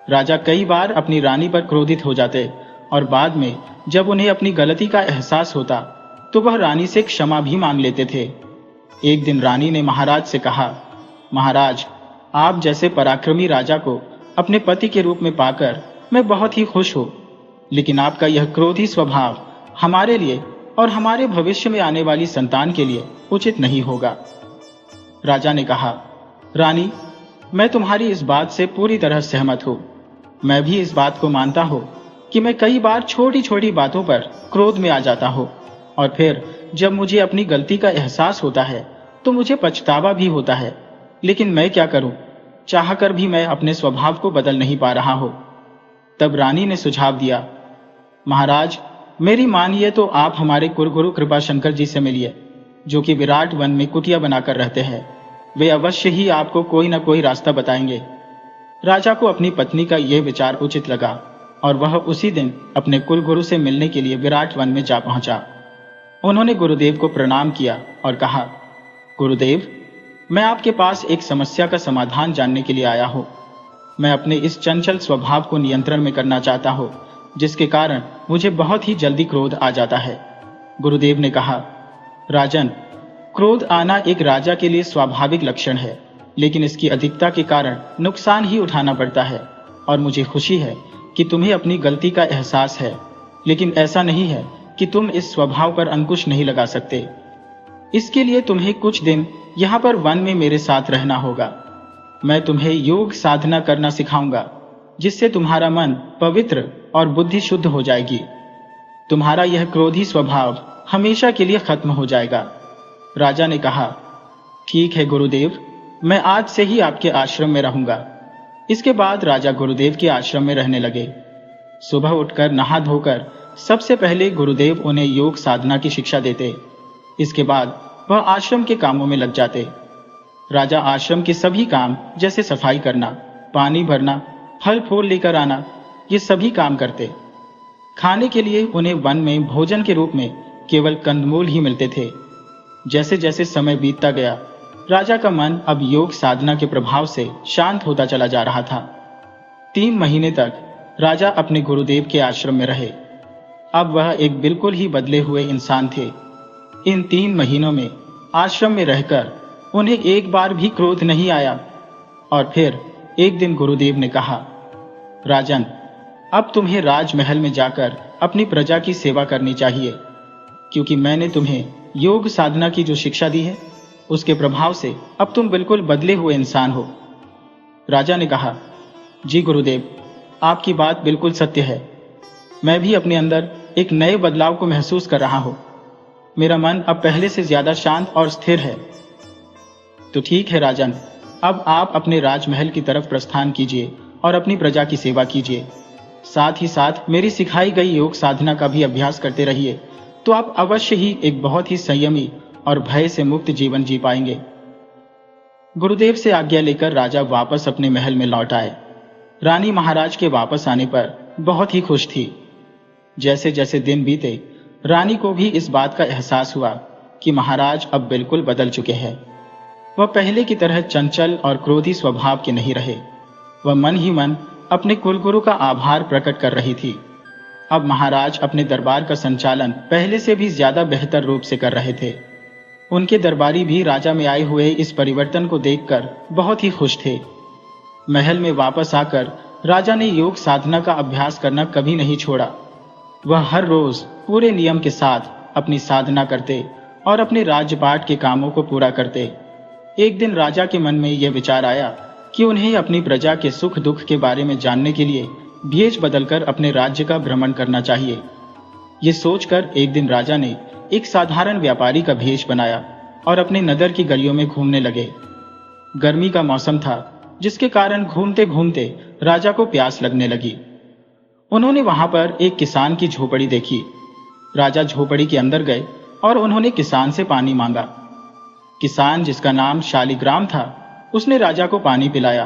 राजा कई बार अपनी रानी पर क्रोधित हो जाते और बाद में जब उन्हें अपनी गलती का एहसास होता तो वह रानी से क्षमा भी मांग लेते थे। एक दिन रानी ने महाराज से कहा, महाराज, आप जैसे पराक्रमी राजा को अपने पति के रूप में पाकर मैं बहुत ही खुश हूं, लेकिन आपका यह क्रोधी स्वभाव हमारे लिए और हमारे भविष्य में आने वाली संतान के लिए उचित नहीं होगा। राजा ने कहा, रानी, मैं तुम्हारी इस बात से पूरी तरह सहमत हूं। मैं भी इस बात को मानता हूं कि मैं कई बार छोटी छोटी बातों पर क्रोध में आ जाता हूं और फिर जब मुझे अपनी गलती का एहसास होता है तो मुझे पछतावा भी होता है, लेकिन मैं क्या करूं, चाहकर भी मैं अपने स्वभाव को बदल नहीं पा रहा हूं। तब रानी ने सुझाव दिया, महाराज, मेरी मानिए तो आप हमारे कुलगुरु कृपाशंकर जी से मिलिए, जो कि विराट वन में कुटिया बनाकर रहते हैं। वे अवश्य ही आपको कोई न कोई रास्ता बताएंगे। राजा को अपनी पत्नी का यह विचार उचित लगा और वह उसी दिन अपने कुलगुरु से मिलने के लिए विराट वन में जा पहुंचा। उन्होंने गुरुदेव को प्रणाम किया और कहा, गुरुदेव, मैं आपके पास एक समस्या का समाधान जानने के लिए आया हूं। मैं अपने इस चंचल स्वभाव को नियंत्रण में करना चाहता हूं, जिसके कारण मुझे बहुत ही जल्दी क्रोध आ जाता है। गुरुदेव ने कहा, राजन, क्रोध आना एक राजा के लिए स्वाभाविक लक्षण है, लेकिन इसकी अधिकता के कारण नुकसान ही उठाना पड़ता है। और मुझे खुशी है कि तुम्हें अपनी गलती का एहसास है, लेकिन ऐसा नहीं है कि तुम इस स्वभाव पर अंकुश नहीं लगा सकते। इसके लिए तुम्हें कुछ दिन यहाँ पर वन में मेरे साथ रहना होगा। मैं तुम्हें योग साधना करना सिखाऊंगा, जिससे तुम्हारा मन पवित्र और बुद्धि शुद्ध हो जाएगी। तुम्हारा यह क्रोधी स्वभाव हमेशा के लिए खत्म हो जाएगा। राजा ने कहा, ठीक है गुरुदेव, मैं आज से ही आपके आश्रम में रहूंगा। इसके बाद राजा गुरुदेव के आश्रम में रहने लगे। सुबह उठकर नहा धोकर सबसे पहले गुरुदेव उन्हें योग साधना की शिक्षा देते। इसके बाद वह आश्रम के कामों में लग जाते। राजा आश्रम के सभी काम जैसे सफाई करना, पानी भरना, फल फूल लेकर आना, ये सभी काम करते। खाने के लिए उन्हें वन में भोजन के रूप में केवल कंदमूल ही मिलते थे। जैसे जैसे समय बीतता गया, राजा का मन अब योग साधना के प्रभाव से शांत होता चला जा रहा था। 3 महीने तक राजा अपने गुरुदेव के आश्रम में रहे। अब वह एक बिल्कुल ही बदले हुए इंसान थे। इन 3 महीनों में आश्रम में रहकर उन्हें एक बार भी क्रोध नहीं आया। और फिर एक दिन गुरुदेव ने कहा, राजन, अब तुम्हें राजमहल में जाकर अपनी प्रजा की सेवा करनी चाहिए, क्योंकि मैंने तुम्हें योग साधना की जो शिक्षा दी है, उसके प्रभाव से अब तुम बिल्कुल बदले हुए इंसान हो। राजा ने कहा, जी गुरुदेव, आपकी बात बिल्कुल सत्य है। मैं भी अपने अंदर एक नए बदलाव को महसूस कर रहा हूं। मेरा मन अब पहले से ज्यादा शांत और स्थिर है। तो ठीक है राजन, अब आप अपने राजमहल की तरफ प्रस्थान कीजिए और अपनी प्रजा की सेवा कीजिए। साथ ही साथ मेरी सिखाई गई योग साधना का भी अभ्यास करते रहिए, तो आप अवश्य ही एक बहुत ही संयमी और भय से मुक्त जीवन जी पाएंगे। गुरुदेव से आज्ञा लेकर राजा वापस अपने महल में लौट आए। रानी महाराज के वापस आने पर बहुत ही खुश थी। जैसे जैसे दिन बीते, रानी को भी इस बात का एहसास हुआ कि महाराज अब बिल्कुल बदल चुके हैं। वह पहले की तरह चंचल और क्रोधी स्वभाव के नहीं रहे। वह मन ही मन अपने कुलगुरु का आभार प्रकट कर रही थी। अब महाराज अपने दरबार का संचालन पहले से भी ज्यादा बेहतर रूप से कर रहे थे। उनके दरबारी भी राजा में आए हुए इस परिवर्तन को देखकर बहुत ही खुश थे। महल में वापस आकर राजा ने योग साधना का अभ्यास करना कभी नहीं छोड़ा। वह हर रोज पूरे नियम के साथ अपनी साधना करते और अपने राज्यपाट के कामों को पूरा करते। एक दिन राजा के मन में यह विचार आया कि उन्हें अपनी प्रजा के सुख दुख के बारे में जानने के लिए भेष बदलकर अपने राज्य का भ्रमण करना चाहिए। ये सोचकर एक दिन राजा ने एक साधारण व्यापारी का भेष बनाया और अपने नगर की गलियों में घूमने लगे। गर्मी का मौसम था, जिसके कारण घूमते घूमते राजा को प्यास लगने लगी। उन्होंने वहां पर एक किसान की झोपड़ी देखी। राजा झोपड़ी के अंदर गए और उन्होंने किसान से पानी मांगा। किसान, जिसका नाम शालिग्राम था, उसने राजा को पानी पिलाया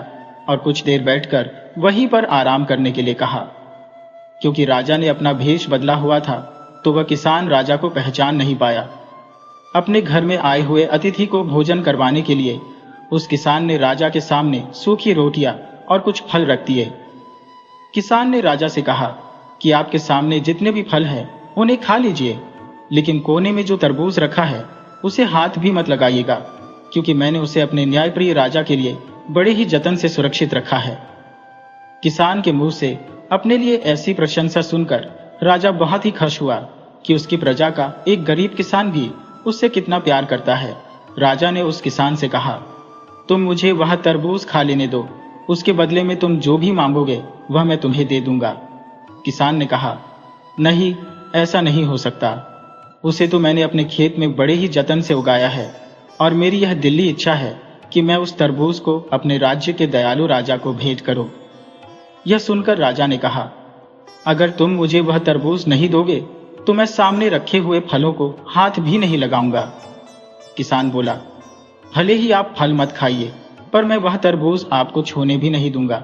और कुछ देर बैठकर वहीं पर आराम करने के लिए कहा। क्योंकि राजा ने अपना भेष बदला हुआ था, तो वह किसान राजा को पहचान नहीं पाया। अपने घर में आए हुए अतिथि को भोजन करवाने के लिए उस किसान ने राजा के सामने सूखी रोटियां और कुछ फल रख दिए। किसान ने राजा से कहा कि आपके सामने जितने भी फल हैं उन्हें खा लीजिए, लेकिन कोने में जो तरबूज रखा है उसे हाथ भी मत लगाइएगा, क्योंकि मैंने उसे अपने न्यायप्रिय राजा के लिए बड़े ही जतन से सुरक्षित रखा है। किसान के मुंह से अपने लिए ऐसी प्रशंसा सुनकर राजा बहुत ही खुश हुआ कि उसकी प्रजा का एक गरीब किसान भी उससे कितना प्यार करता है। राजा ने उस किसान से कहा, तुम मुझे वह तरबूज खा लेने दो, उसके बदले में तुम जो भी मांगोगे वह मैं तुम्हें दे दूंगा। किसान ने कहा, नहीं, ऐसा नहीं हो सकता। उसे तो मैंने अपने खेत में बड़े ही जतन से उगाया है और मेरी यह दिली इच्छा है कि मैं उस तरबूज को अपने राज्य के दयालु राजा को भेंट करूं। यह सुनकर राजा ने कहा, अगर तुम मुझे वह तरबूज नहीं दोगे तो मैं सामने रखे हुए फलों को हाथ भी नहीं लगाऊंगा। किसान बोला, भले ही आप फल मत खाइए, पर मैं वह तरबूज आपको छूने भी नहीं दूंगा।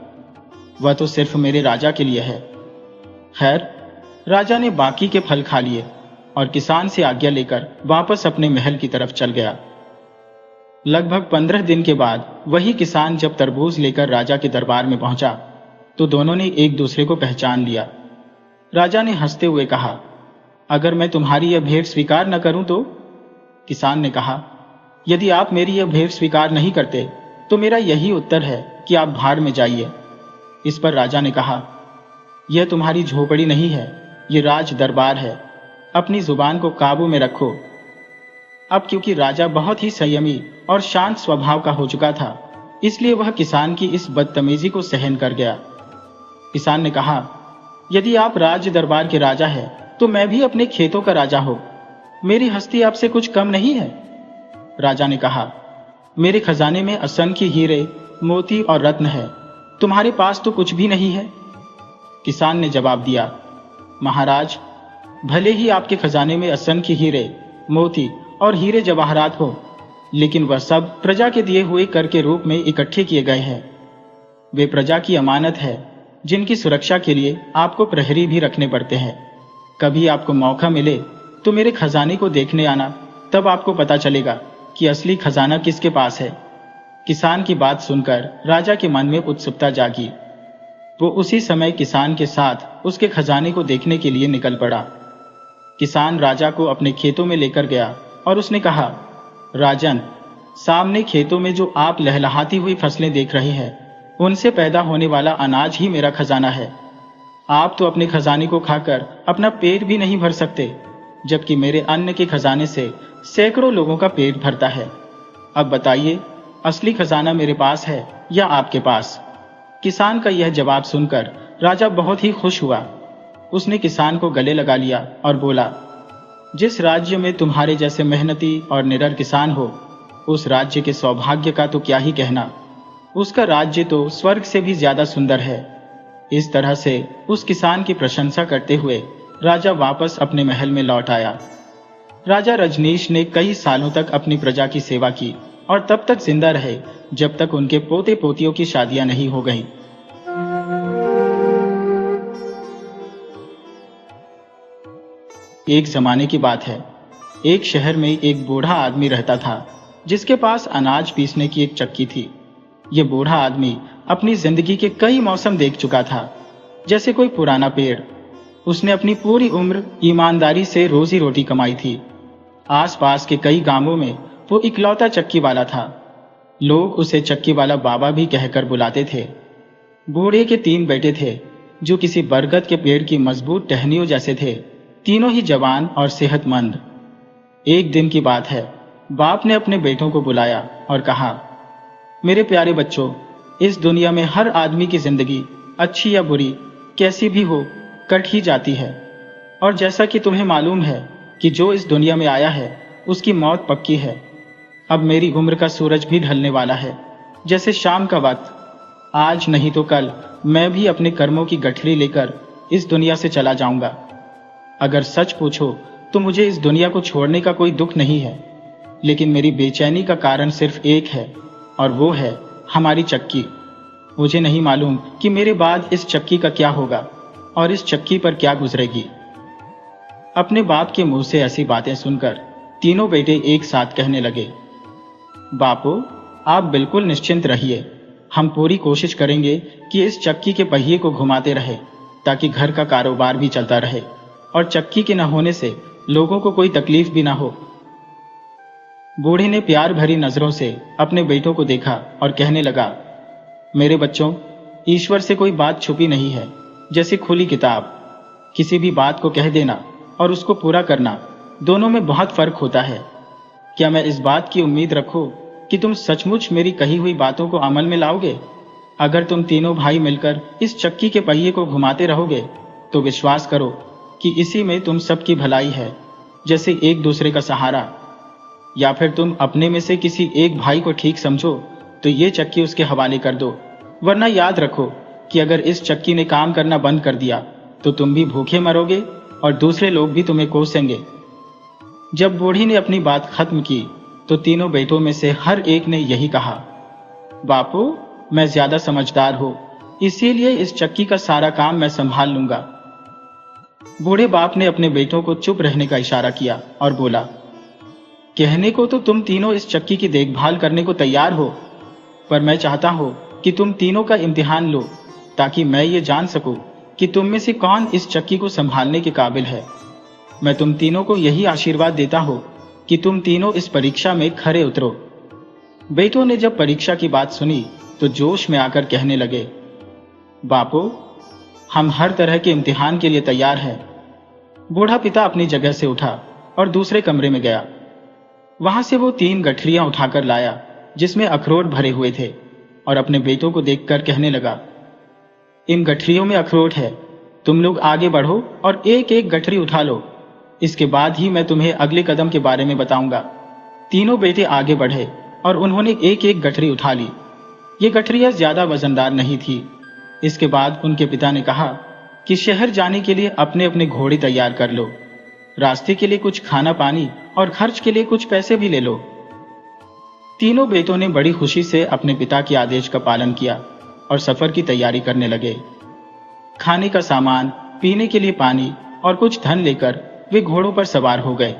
वह तो सिर्फ मेरे राजा के लिए है। खैर, राजा ने बाकी के फल खा लिए और किसान से आज्ञा लेकर वापस अपने महल की तरफ चल गया। लगभग 15 दिन के बाद वही किसान जब तरबूज लेकर राजा के दरबार में पहुंचा तो दोनों ने एक दूसरे को पहचान लिया। राजा ने हंसते हुए कहा, अगर मैं तुम्हारी यह भेंट स्वीकार न करूं तो? किसान ने कहा, यदि आप मेरी यह भेंट स्वीकार नहीं करते तो मेरा यही उत्तर है कि आप भाड़ में जाइए। इस पर राजा ने कहा, यह तुम्हारी झोपड़ी नहीं है, ये राज दरबार है। अपनी जुबान को काबू में रखो। अब क्योंकि राजा बहुत ही संयमी और शांत स्वभाव का हो चुका था, इसलिए वह किसान की इस बदतमीजी को सहन कर गया। किसान ने कहा, यदि आप राज्य दरबार के राजा हैं, तो मैं भी अपने खेतों का राजा हूं। मेरी हस्ती आपसे कुछ कम नहीं है। राजा ने कहा, मेरे खजाने में असंख्य हीरे, मोती और रत्न है, तुम्हारे पास तो कुछ भी नहीं है। किसान ने जवाब दिया, महाराज, भले ही आपके खजाने में असंख्य हीरे, मोती और हीरे जवाहरात हो, लेकिन वह सब प्रजा के दिए हुए कर के रूप में इकट्ठे किए गए हैं। वे प्रजा की अमानत है, जिनकी सुरक्षा के लिए आपको प्रहरी भी रखने पड़ते हैं। कभी आपको मौका मिले तो मेरे खजाने को देखने आना, तब आपको पता चलेगा कि असली खजाना किसके पास है। किसान की बात सुनकर राजा के मन में उत्सुकता जागी। वो उसी समय किसान के साथ उसके खजाने को देखने के लिए निकल पड़ा। किसान राजा को अपने खेतों में लेकर गया और उसने कहा, राजन, सामने खेतों में जो आप लहलहाती हुई फसलें देख रहे हैं, उनसे पैदा होने वाला अनाज ही मेरा खजाना है। आप तो अपने खजाने को खाकर अपना पेट भी नहीं भर सकते, जबकि मेरे अन्न के खजाने से सैकड़ों लोगों का पेट भरता है। अब बताइए, असली खजाना मेरे पास है या आपके पास? किसान का यह जवाब सुनकर राजा बहुत ही खुश हुआ। उसने किसान को गले लगा लिया और बोला, जिस राज्य में तुम्हारे जैसे मेहनती और निडर किसान हो, उस राज्य के सौभाग्य का तो क्या ही कहना। उसका राज्य तो स्वर्ग से भी ज्यादा सुंदर है। इस तरह से उस किसान की प्रशंसा करते हुए राजा वापस अपने महल में लौट आया। राजा रजनीश ने कई सालों तक अपनी प्रजा की सेवा की और तब तक जिंदा रहे जब तक उनके पोते पोतियों की शादियां नहीं हो गईं। एक जमाने की बात है। एक शहर में एक बूढ़ा आदमी रहता था, जिसके पास अनाज पीसने की एक चक्की थी। यह बूढ़ा आदमी अपनी जिंदगी के कई मौसम देख चुका था, जैसे कोई पुराना पेड़। उसने अपनी पूरी उम्र ईमानदारी से रोजी रोटी कमाई थी। आसपास के कई गांवों में वो इकलौता चक्की वाला था। लोग उसे चक्की वाला बाबा भी कहकर बुलाते थे। बूढ़े के 3 बेटे थे, जो किसी बरगद के पेड़ की मजबूत टहनियों जैसे थे। तीनों ही जवान और सेहतमंद। एक दिन की बात है, बाप ने अपने बेटों को बुलाया और कहा, मेरे प्यारे बच्चों, इस दुनिया में हर आदमी की जिंदगी अच्छी या बुरी कैसी भी हो, कट ही जाती है। और जैसा कि तुम्हें मालूम है कि जो इस दुनिया में आया है उसकी मौत पक्की है। अब मेरी उम्र का सूरज भी ढलने वाला है, जैसे शाम का वक्त। आज नहीं तो कल मैं भी अपने कर्मों की गठरी लेकर इस दुनिया से चला जाऊंगा। अगर सच पूछो तो मुझे इस दुनिया को छोड़ने का कोई दुख नहीं है, लेकिन मेरी बेचैनी का कारण सिर्फ एक है, और वो है हमारी चक्की। मुझे नहीं मालूम कि मेरे बाद इस चक्की का क्या होगा और इस चक्की पर क्या गुजरेगी। अपने बाप के मुंह से ऐसी बातें सुनकर तीनों बेटे एक साथ कहने लगे, बापू, आप बिल्कुल निश्चिंत रहिए। हम पूरी कोशिश करेंगे कि इस चक्की के पहिए को घुमाते रहे, ताकि घर का कारोबार भी चलता रहे और चक्की के न होने से लोगों को कोई तकलीफ भी ना हो। बूढ़े ने प्यार भरी नजरों से अपने बेटों को देखा और कहने लगा, मेरे बच्चों, ईश्वर से कोई बात छुपी नहीं है। जैसी खुली किताब, किसी भी बात को कह देना और उसको पूरा करना, दोनों में बहुत फर्क होता है। क्या मैं इस बात की उम्मीद रखूं कि तुम सचमुच मेरी कही हुई बातों को अमल में लाओगे? अगर तुम तीनों भाई मिलकर इस चक्की के पहिए को घुमाते रहोगे तो विश्वास करो कि इसी में तुम सबकी भलाई है, जैसे एक दूसरे का सहारा। या फिर तुम अपने में से किसी एक भाई को ठीक समझो तो ये चक्की उसके हवाले कर दो, वरना याद रखो कि अगर इस चक्की ने काम करना बंद कर दिया तो तुम भी भूखे मरोगे और दूसरे लोग भी तुम्हें कोसेंगे। जब बूढ़ी ने अपनी बात खत्म की तो तीनों बेटों में से हर एक ने यही कहा, बापू, मैं ज्यादा समझदार हूं, इसीलिए इस चक्की का सारा काम मैं संभाल लूंगा। बूढ़े बाप ने अपने बेटों को चुप रहने का इशारा किया और बोला, कहने को तो तुम तीनों इस चक्की की देखभाल करने को तैयार हो, पर मैं चाहता हूं कि तुम तीनों का इम्तिहान लो, ताकि मैं ये जान सकूं कि तुम में से कौन इस चक्की को संभालने के काबिल है। मैं तुम तीनों को यही आशीर्वाद देता हूं कि तुम तीनों इस परीक्षा में खरे उतरो। बेटों ने जब परीक्षा की बात सुनी तो जोश में आकर कहने लगे, बापू, हम हर तरह के इम्तिहान के लिए तैयार हैं। बूढ़ा पिता अपनी जगह से उठा और दूसरे कमरे में गया। वहां से वो 3 गठरियां उठाकर लाया जिसमें अखरोट भरे हुए थे, और अपने बेटों को देखकर कहने लगा, इन गठरियों में अखरोट है, तुम लोग आगे बढ़ो और एक एक गठरी उठा लो। इसके बाद ही मैं तुम्हें अगले कदम के बारे में बताऊंगा। तीनों बेटे आगे बढ़े और उन्होंने एक एक गठरी उठा ली। ये गठरियां ज्यादा वजनदार नहीं थी। इसके बाद उनके पिता ने कहा कि शहर जाने के लिए अपने अपने घोड़े तैयार कर लो, रास्ते के लिए कुछ खाना पानी और खर्च के लिए कुछ पैसे भी ले लो। तीनों बेटों ने बड़ी खुशी से अपने पिता के आदेश का पालन किया और सफर की तैयारी करने लगे। खाने का सामान, पीने के लिए पानी और कुछ धन लेकर वे घोड़ों पर सवार हो गए।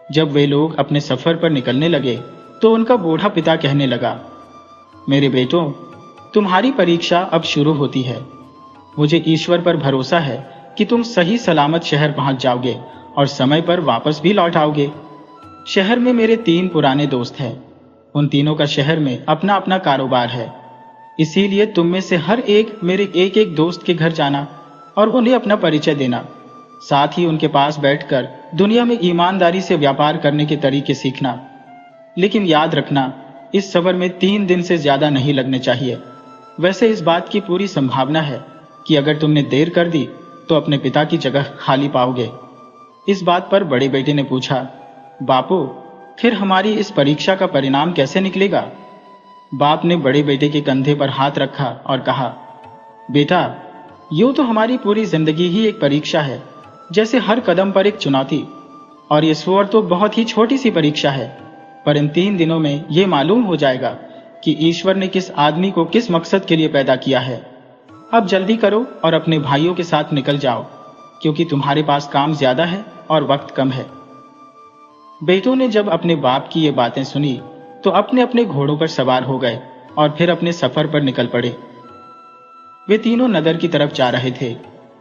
जब वे लोग अपने सफर पर निकलने लगे तो उनका बूढ़ा पिता कहने लगा, मेरे बेटों, तुम्हारी परीक्षा अब शुरू होती है। मुझे ईश्वर पर भरोसा है कि तुम सही सलामत शहर पहुंच जाओगे और समय पर वापस भी लौट आओगे। शहर में मेरे 3 पुराने दोस्त हैं। उन तीनों का शहर में अपना अपना कारोबार है। इसीलिए तुम में से हर एक मेरे एक एक दोस्त के घर जाना और उन्हें अपना परिचय देना। साथ ही उनके पास बैठकर दुनिया में ईमानदारी से व्यापार करने के तरीके सीखना। लेकिन याद रखना, इस सफर में 3 दिन से ज्यादा नहीं लगने चाहिए। वैसे इस बात की पूरी संभावना है कि अगर तुमने देर कर दी तो अपने पिता की जगह खाली पाओगे। इस बात पर बड़े बेटे ने पूछा, बापू, फिर हमारी इस परीक्षा का परिणाम कैसे निकलेगा? बाप ने बड़े बेटे के कंधे पर हाथ रखा और कहा, बेटा, यूं तो हमारी पूरी जिंदगी ही एक परीक्षा है, जैसे हर कदम पर एक चुनौती। और ये स्वर तो बहुत ही छोटी सी परीक्षा है, पर इन 3 दिनों में ये मालूम हो जाएगा कि ईश्वर ने किस आदमी को किस मकसद के लिए पैदा किया है। अब जल्दी करो और अपने भाइयों के साथ निकल जाओ, क्योंकि तुम्हारे पास काम ज्यादा है और वक्त कम है। बेटों ने जब अपने बाप की ये बातें सुनी तो अपने अपने घोड़ों पर सवार हो गए और फिर अपने सफर पर निकल पड़े। वे तीनों नगर की तरफ जा रहे थे,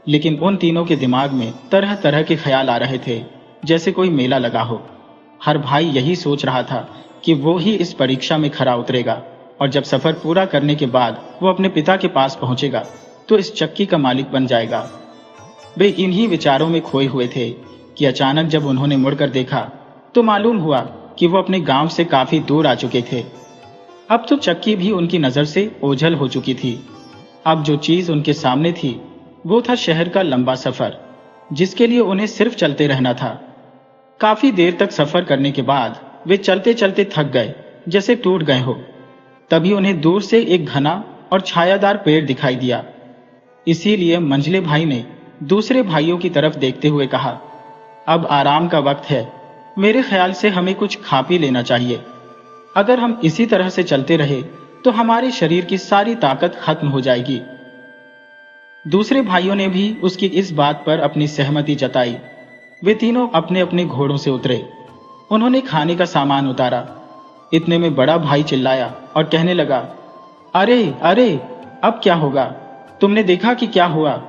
लेकिन उन तीनों के दिमाग में तरह तरह के ख्याल आ रहे थे, जैसे कोई मेला लगा हो। हर भाई यही सोच रहा था कि वो ही इस परीक्षा में खरा उतरेगा और जब सफर पूरा करने के बाद वो अपने पिता के पास पहुंचेगा तो इस चक्की का मालिक बन जाएगा। वे इन्हीं विचारों में खोए हुए थे कि अचानक जब उन्होंने मुड़कर देखा तो मालूम हुआ कि वो अपने गांव से काफी दूर आ चुके थे। अब तो चक्की भी उनकी नजर से ओझल हो चुकी थी। अब जो चीज उनके सामने थी वो था शहर का लंबा सफर, जिसके लिए उन्हें सिर्फ चलते रहना था। काफी देर तक सफर करने के बाद वे चलते चलते थक गए, जैसे टूट गए हो। तभी उन्हें दूर से एक घना और छायादार पेड़ दिखाई दिया। इसीलिए मंझले भाई ने दूसरे भाइयों की तरफ देखते हुए कहा, अब आराम का वक्त है, मेरे ख्याल से हमें कुछ खा पी लेना चाहिए। अगर हम इसी तरह से चलते रहे तो हमारे शरीर की सारी ताकत खत्म हो जाएगी। दूसरे भाइयों ने भी उसकी इस बात पर अपनी सहमति जताई। वे तीनों अपने अपने घोड़ों से उतरे। उन्होंने खाने का सामान उतारा। इतने में बड़ा भाई चिल्लाया और कहने लगा, अरे अरे, अब क्या होगा? तुमने देखा कि क्या हुआ?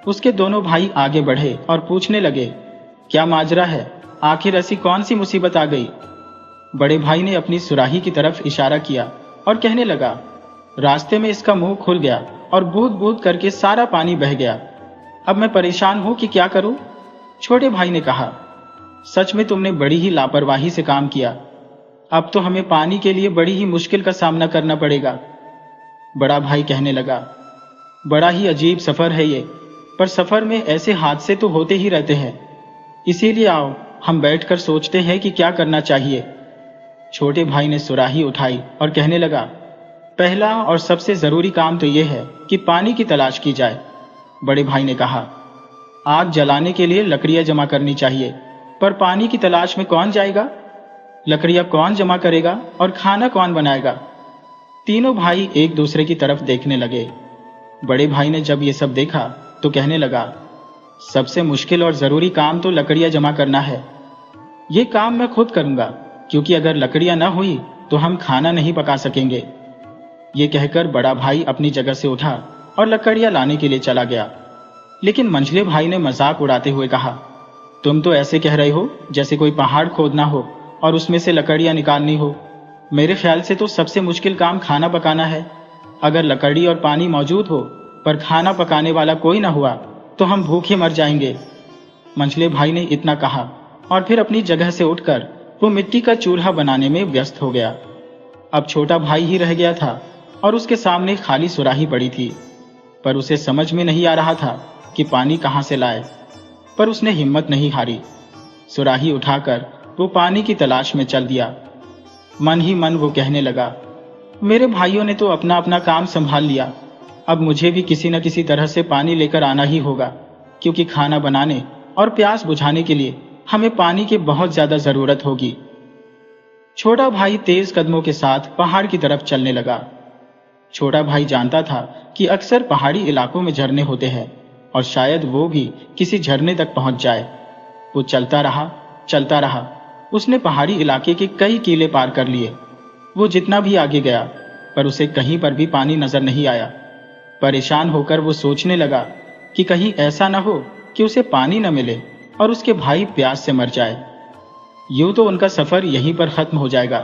उसके दोनों भाई आगे बढ़े और पूछने लगे, क्या माजरा है? आखिर ऐसी कौन सी मुसीबत आ गई? बड़े भाई ने अपनी सुराही की तरफ इशारा किया और कहने लगा, रास्ते में इसका मुंह खुल गया और बूंद बूंद करके सारा पानी बह गया। अब मैं परेशान हूं कि क्या करूं। छोटे भाई ने कहा, सच में तुमने बड़ी ही लापरवाही से काम किया। अब तो हमें पानी के लिए बड़ी ही मुश्किल का सामना करना पड़ेगा। बड़ा भाई कहने लगा, बड़ा ही अजीब सफर है ये, पर सफर में ऐसे हादसे तो होते ही रहते हैं। इसीलिए आओ हम बैठकर सोचते हैं कि क्या करना चाहिए। छोटे भाई ने सुराही उठाई और कहने लगा, पहला और सबसे जरूरी काम तो यह है कि पानी की तलाश की जाए। बड़े भाई ने कहा, आग जलाने के लिए लकड़ियां जमा करनी चाहिए, पर पानी की तलाश में कौन जाएगा? लकड़ियां कौन जमा करेगा और खाना कौन बनाएगा? तीनों भाई एक दूसरे की तरफ देखने लगे। बड़े भाई ने जब ये सब देखा तो कहने लगा, सबसे मुश्किल और जरूरी काम तो लकड़ियां जमा करना है। ये काम मैं खुद करूंगा, क्योंकि अगर लकड़ियां न हुई तो हम खाना नहीं पका सकेंगे। ये कहकर बड़ा भाई अपनी जगह से उठा और लकड़ियां लाने के लिए चला गया। लेकिन मंझले भाई ने मजाक उड़ाते हुए कहा, तुम तो ऐसे कह रहे हो जैसे कोई पहाड़ खोदना हो और उसमें से लकड़ियां निकालनी हो। मेरे ख्याल से तो सबसे मुश्किल काम खाना पकाना है। अगर लकड़ी और पानी मौजूद हो पर खाना पकाने वाला कोई ना हुआ तो हम भूखे मर जाएंगे। मंझले भाई ने इतना कहा और फिर अपनी जगह से उठकर वो मिट्टी का चूल्हा बनाने में व्यस्त हो गया। अब छोटा भाई ही रह गया था और उसके सामने खाली सुराही पड़ी थी, पर उसे समझ में नहीं आ रहा था कि पानी कहां से लाए। पर उसने हिम्मत नहीं हारी। सुराही उठाकर वो पानी की तलाश में चल दिया। मन ही मन वो कहने लगा, मेरे भाइयों ने तो अपना अपना काम संभाल लिया, अब मुझे भी किसी न किसी तरह से पानी लेकर आना ही होगा, क्योंकि खाना बनाने और प्यास बुझाने के लिए हमें पानी की बहुत ज्यादा जरूरत होगी। छोटा भाई तेज कदमों के साथ पहाड़ की तरफ चलने लगा। छोटा भाई जानता था कि अक्सर पहाड़ी इलाकों में झरने होते हैं और शायद वो भी किसी झरने तक पहुंच जाए। वो चलता रहा, चलता रहा। उसने पहाड़ी इलाके के कई कीले पार कर लिए। वो जितना भी आगे गया, पर उसे कहीं पर भी पानी नजर नहीं आया। परेशान होकर वो सोचने लगा कि कहीं ऐसा न हो कि उसे पानी न मिले और उसके भाई प्यास से मर जाए। यूं तो उनका सफर यहीं पर खत्म हो जाएगा।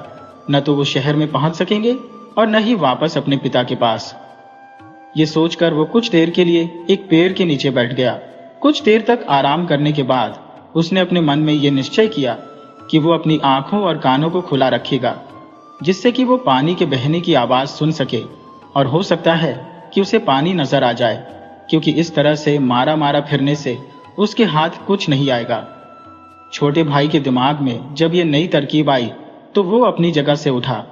न तो वो शहर में पहुंच सकेंगे और न ही वापस अपने पिता के पास। ये सोचकर वो कुछ देर के लिए एक पेड़ के नीचे बैठ गया। कुछ देर तक आराम करने के बाद उसने अपने मन में ये निश्चय किया कि वो अपनी आंखों और कानों को खुला रखेगा, जिससे कि वो पानी के बहने की आवाज सुन सके और हो सकता है कि उसे पानी नजर आ जाए, क्योंकि इस तरह से मारा मारा फिरने से उसके हाथ कुछ नहीं आएगा। छोटे भाई के दिमाग में जब ये नई तरकीब आई तो वो अपनी जगह से उठा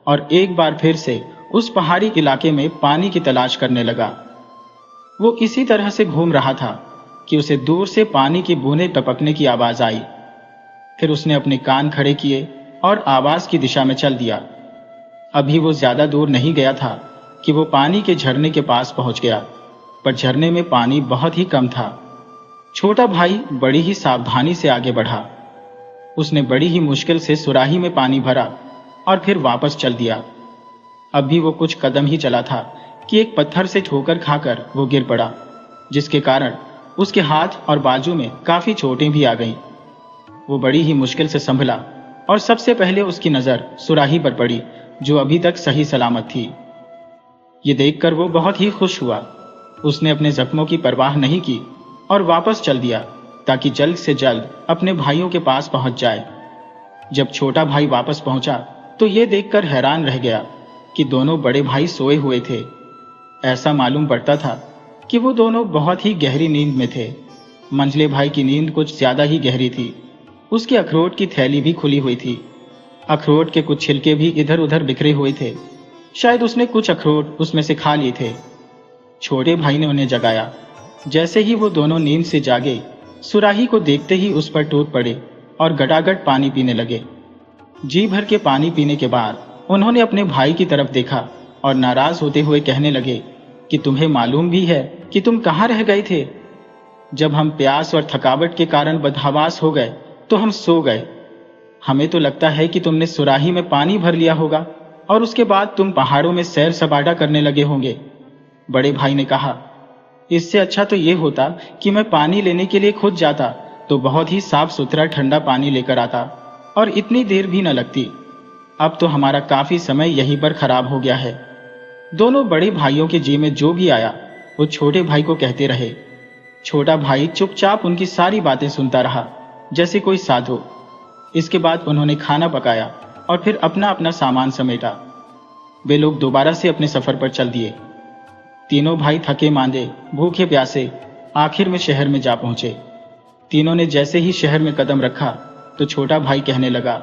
और एक बार फिर से उस पहाड़ी इलाके में पानी की तलाश करने लगा। वो इसी तरह से घूम रहा था कि उसे दूर से पानी की बूंदें टपकने की आवाज आई। फिर उसने अपने कान खड़े किए और आवाज की दिशा में चल दिया। अभी वो ज्यादा दूर नहीं गया था कि वो पानी के झरने के पास पहुंच गया, पर झरने में पानी बहुत ही कम था। छोटा भाई बड़ी ही सावधानी से आगे बढ़ा। उसने बड़ी ही मुश्किल से सुराही में पानी भरा और फिर वापस चल दिया। अब भी वो कुछ कदम ही चला था कि एक पत्थर से ठोकर खाकर वो गिर पड़ा, जिसके कारण उसके हाथ और बाजू में काफी चोटें भी आ गईं। वो बड़ी ही मुश्किल से संभला और सबसे पहले उसकी नजर सुराही पर पड़ी, जो अभी तक सही सलामत थी। ये देखकर वो बहुत ही खुश हुआ। उसने अपने जख्मों की परवाह नहीं की और वापस चल दिया ताकि जल्द से जल्द अपने भाइयों के पास पहुंच जाए। जब छोटा भाई वापस पहुंचा तो ये देखकर हैरान रह गया कि दोनों बड़े भाई सोए हुए थे। ऐसा मालूम पड़ता था कि वो दोनों बहुत ही गहरी नींद में थे। मंझले भाई की नींद कुछ ज्यादा ही गहरी थी। उसकी अखरोट की थैली भी खुली हुई थी। अखरोट के कुछ छिलके भी इधर उधर बिखरे हुए थे। शायद उसने कुछ अखरोट उसमें से खा लिए थे। छोटे भाई ने उन्हें जगाया। जैसे ही वो दोनों नींद से जागे, सुराही को देखते ही उस पर टूट पड़े और गटागट पानी पीने लगे। जी भर के पानी पीने के बाद उन्होंने अपने भाई की तरफ देखा और नाराज होते हुए कहने लगे कि तुम्हें मालूम भी है कि तुम कहाँ रह गए थे? जब हम प्यास और थकावट के कारण बदहवास हो गए तो हम सो गए। हमें तो लगता है कि तुमने सुराही में पानी भर लिया होगा और उसके बाद तुम पहाड़ों में सैर सपाटा करने लगे होंगे। बड़े भाई ने कहा, इससे अच्छा तो ये होता कि मैं पानी लेने के लिए खुद जाता तो बहुत ही साफ सुथरा ठंडा पानी लेकर आता और इतनी देर भी न लगती। अब तो हमारा काफी समय यहीं पर खराब हो गया है। दोनों बड़े भाइयों के जी में जो भी आया वो छोटे भाई को कहते रहे। छोटा भाई चुपचाप उनकी सारी बातें सुनता रहा जैसे कोई साधु। इसके बाद उन्होंने खाना पकाया और फिर अपना अपना सामान समेटा। वे लोग दोबारा से अपने सफर पर चल दिए। तीनों भाई थके मांदे, भूखे प्यासे आखिर में शहर में जा पहुंचे। तीनों ने जैसे ही शहर में कदम रखा तो छोटा भाई कहने लगा,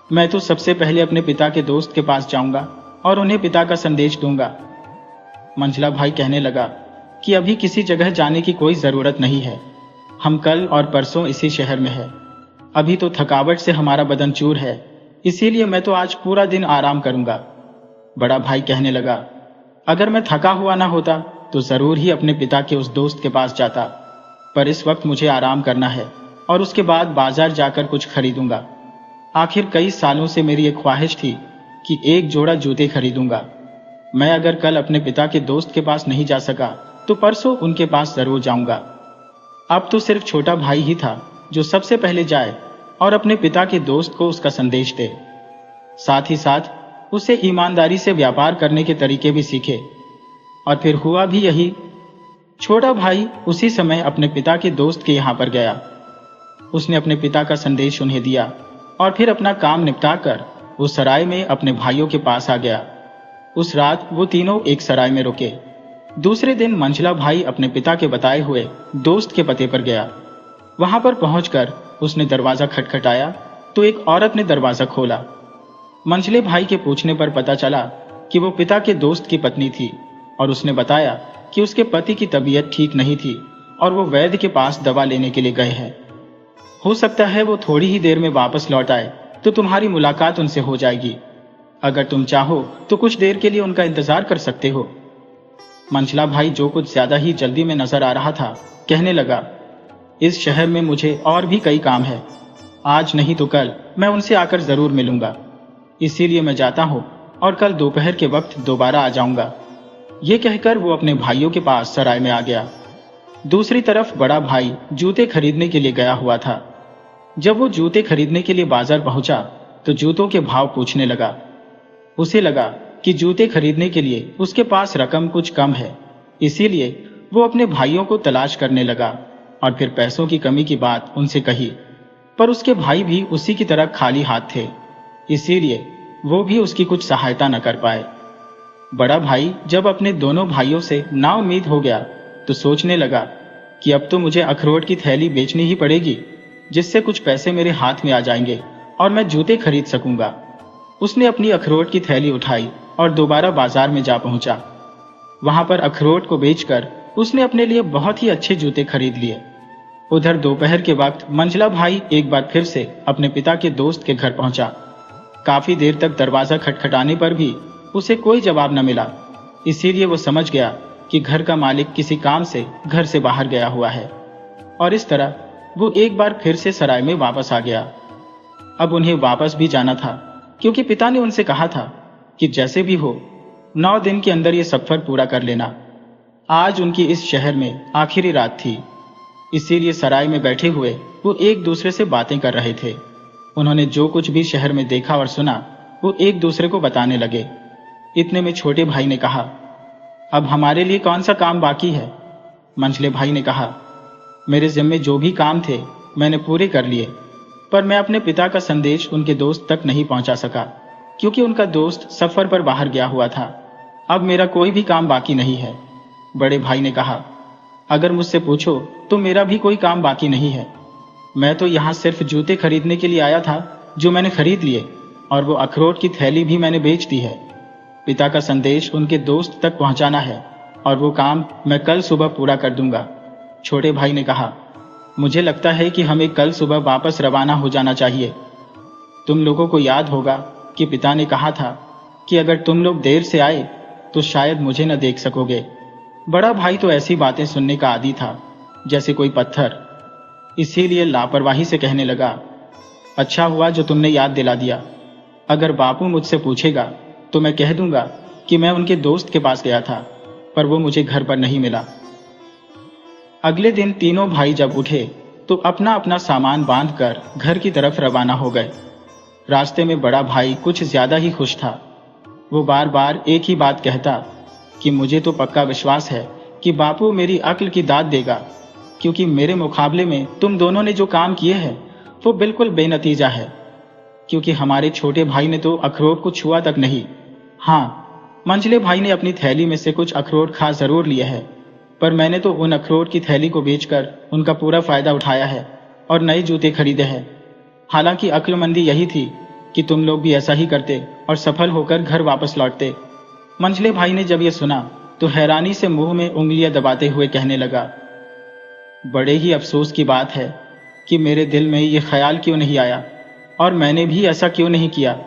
मैं तो सबसे पहले अपने पिता के दोस्त के पास जाऊंगा और उन्हें पिता का संदेश दूंगा। मंझला भाई कहने लगा कि अभी किसी जगह जाने की कोई जरूरत नहीं है। हम कल और परसों इसी शहर में हैं। अभी तो थकावट से हमारा बदन चूर है, इसीलिए मैं तो आज पूरा दिन आराम करूंगा। बड़ा भाई कहने लगा, अगर मैं थका हुआ ना होता तो जरूर ही अपने पिता के उस दोस्त के पास जाता, पर इस वक्त मुझे आराम करना है और उसके बाद बाजार जाकर कुछ खरीदूंगा। आखिर कई सालों से मेरी एक ख्वाहिश थी कि एक जोड़ा जूते खरीदूंगा। मैं अगर कल अपने पिता के दोस्त के पास नहीं जा सका तो परसों उनके पास जरूर जाऊंगा। अब तो सिर्फ छोटा भाई ही था जो सबसे पहले जाए और अपने पिता के दोस्त को उसका संदेश दे। साथ ही साथ उसे ईमानदारी से व्यापार करने के तरीके भी सीखे। और फिर हुआ भी यही। छोटा भाई उसी समय अपने पिता के दोस्त के यहाँ पर गया। उसने अपने पिता का संदेश उन्हें दिया और फिर अपना काम निपटाकर वो सराय में अपने भाइयों के पास आ गया। उस रात वो तीनों एक सराय में रुके। दूसरे दिन मंझला भाई अपने पिता के बताए हुए दोस्त के पते पर गया। वहां पर पहुंचकर उसने दरवाजा खटखटाया तो एक औरत ने दरवाजा खोला। मंझले भाई के पूछने पर पता चला कि वो पिता के दोस्त की पत्नी थी और उसने बताया कि उसके पति की तबीयत ठीक नहीं थी और वो वैद्य के पास दवा लेने के लिए गए हैं। हो सकता है वो थोड़ी ही देर में वापस लौट आए, तो तुम्हारी मुलाकात उनसे हो जाएगी। अगर तुम चाहो तो कुछ देर के लिए उनका इंतजार कर सकते हो। मंझला भाई, जो कुछ ज्यादा ही जल्दी में नजर आ रहा था, कहने लगा, इस शहर में मुझे और भी कई काम है। आज नहीं तो कल मैं उनसे आकर जरूर मिलूंगा। इसीलिए मैं जाता हूँ और कल दोपहर के वक्त दोबारा आ जाऊंगा। ये कहकर वो अपने भाइयों के पास सराय में आ गया। दूसरी तरफ बड़ा भाई जूते खरीदने के लिए गया हुआ था। जब वो जूते खरीदने के लिए बाजार पहुंचा तो जूतों के भाव पूछने लगा। उसे लगा कि जूते खरीदने के लिए उसके पास रकम कुछ कम है, इसीलिए वो अपने भाइयों को तलाश करने लगा और फिर पैसों की कमी की बात उनसे कही। पर उसके भाई भी उसी की तरह खाली हाथ थे, इसीलिए वो भी उसकी कुछ सहायता न कर पाए। बड़ा भाई जब अपने दोनों भाइयों से नाउम्मीद हो गया तो सोचने लगा कि अब तो मुझे अखरोट की थैली बेचनी ही पड़ेगी, जिससे कुछ पैसे मेरे हाथ में आ जाएंगे और मैं जूते खरीद सकूंगा। उसने अपनी अखरोट की थैली उठाई और दोबारा बाजार में जा पहुंचा। वहां पर अखरोट को बेचकर उसने अपने लिए बहुत ही अच्छे जूते खरीद लिए। उधर दोपहर के वक्त मंझला भाई एक बार फिर से अपने पिता के दोस्त के घर पहुंचा। काफी देर तक दरवाजा खटखटाने पर भी उसे कोई जवाब न मिला, इसीलिए वो समझ गया कि घर का मालिक किसी काम से घर से बाहर गया हुआ है और इस तरह वो एक बार फिर से सराय में वापस आ गया। अब उन्हें वापस भी जाना था, क्योंकि पिता ने उनसे कहा था कि जैसे भी हो 9 दिन के अंदर ये सफर पूरा कर लेना। आज उनकी इस शहर में आखिरी रात थी, इसीलिए सराय में बैठे हुए वो एक दूसरे से बातें कर रहे थे। उन्होंने जो कुछ भी शहर में देखा और सुना वो एक दूसरे को बताने लगे। इतने में छोटे भाई ने कहा, अब हमारे लिए कौन सा काम बाकी है? मंझले भाई ने कहा, मेरे जिम्मे जो भी काम थे मैंने पूरे कर लिए, पर मैं अपने पिता का संदेश उनके दोस्त तक नहीं पहुंचा सका, क्योंकि उनका दोस्त सफर पर बाहर गया हुआ था। अब मेरा कोई भी काम बाकी नहीं है। बड़े भाई ने कहा, अगर मुझसे पूछो तो मेरा भी कोई काम बाकी नहीं है। मैं तो यहाँ सिर्फ जूते खरीदने के लिए आया था, जो मैंने खरीद लिए, और वो अखरोट की थैली भी मैंने बेच दी है। पिता का संदेश उनके दोस्त तक पहुंचाना है और वो काम मैं कल सुबह पूरा कर दूंगा। छोटे भाई ने कहा, मुझे लगता है कि हमें कल सुबह वापस रवाना हो जाना चाहिए। तुम लोगों को याद होगा कि पिता ने कहा था कि अगर तुम लोग देर से आए तो शायद मुझे न देख सकोगे। बड़ा भाई तो ऐसी बातें सुनने का आदी था जैसे कोई पत्थर, इसीलिए लापरवाही से कहने लगा, अच्छा हुआ जो तुमने याद दिला दिया। अगर बापू मुझसे पूछेगा तो मैं कह दूंगा कि मैं उनके दोस्त के पास गया था, पर वो मुझे घर पर नहीं मिला। अगले दिन तीनों भाई जब उठे तो अपना अपना सामान बांधकर घर की तरफ रवाना हो गए। रास्ते में बड़ा भाई कुछ ज्यादा ही खुश था। वो बार बार एक ही बात कहता कि मुझे तो पक्का विश्वास है कि बापू मेरी अक्ल की दाद देगा, क्योंकि मेरे मुकाबले में तुम दोनों ने जो काम किए हैं वो बिल्कुल बेनतीजा है। क्योंकि हमारे छोटे भाई ने तो अखरोट को छुआ तक नहीं। हाँ, मंझले भाई ने अपनी थैली में से कुछ अखरोट खा जरूर लिए है, पर मैंने तो उन अखरोट की थैली को बेचकर उनका पूरा फायदा उठाया है और नए जूते खरीदे हैं। हालांकि अक्लमंदी यही थी कि तुम लोग भी ऐसा ही करते और सफल होकर घर वापस लौटते। मंझले भाई ने जब यह सुना तो हैरानी से मुंह में उंगलियां दबाते हुए कहने लगा, बड़े ही अफसोस की बात है कि मेरे दिल में ये ख्याल क्यों नहीं आया और मैंने भी ऐसा क्यों नहीं किया।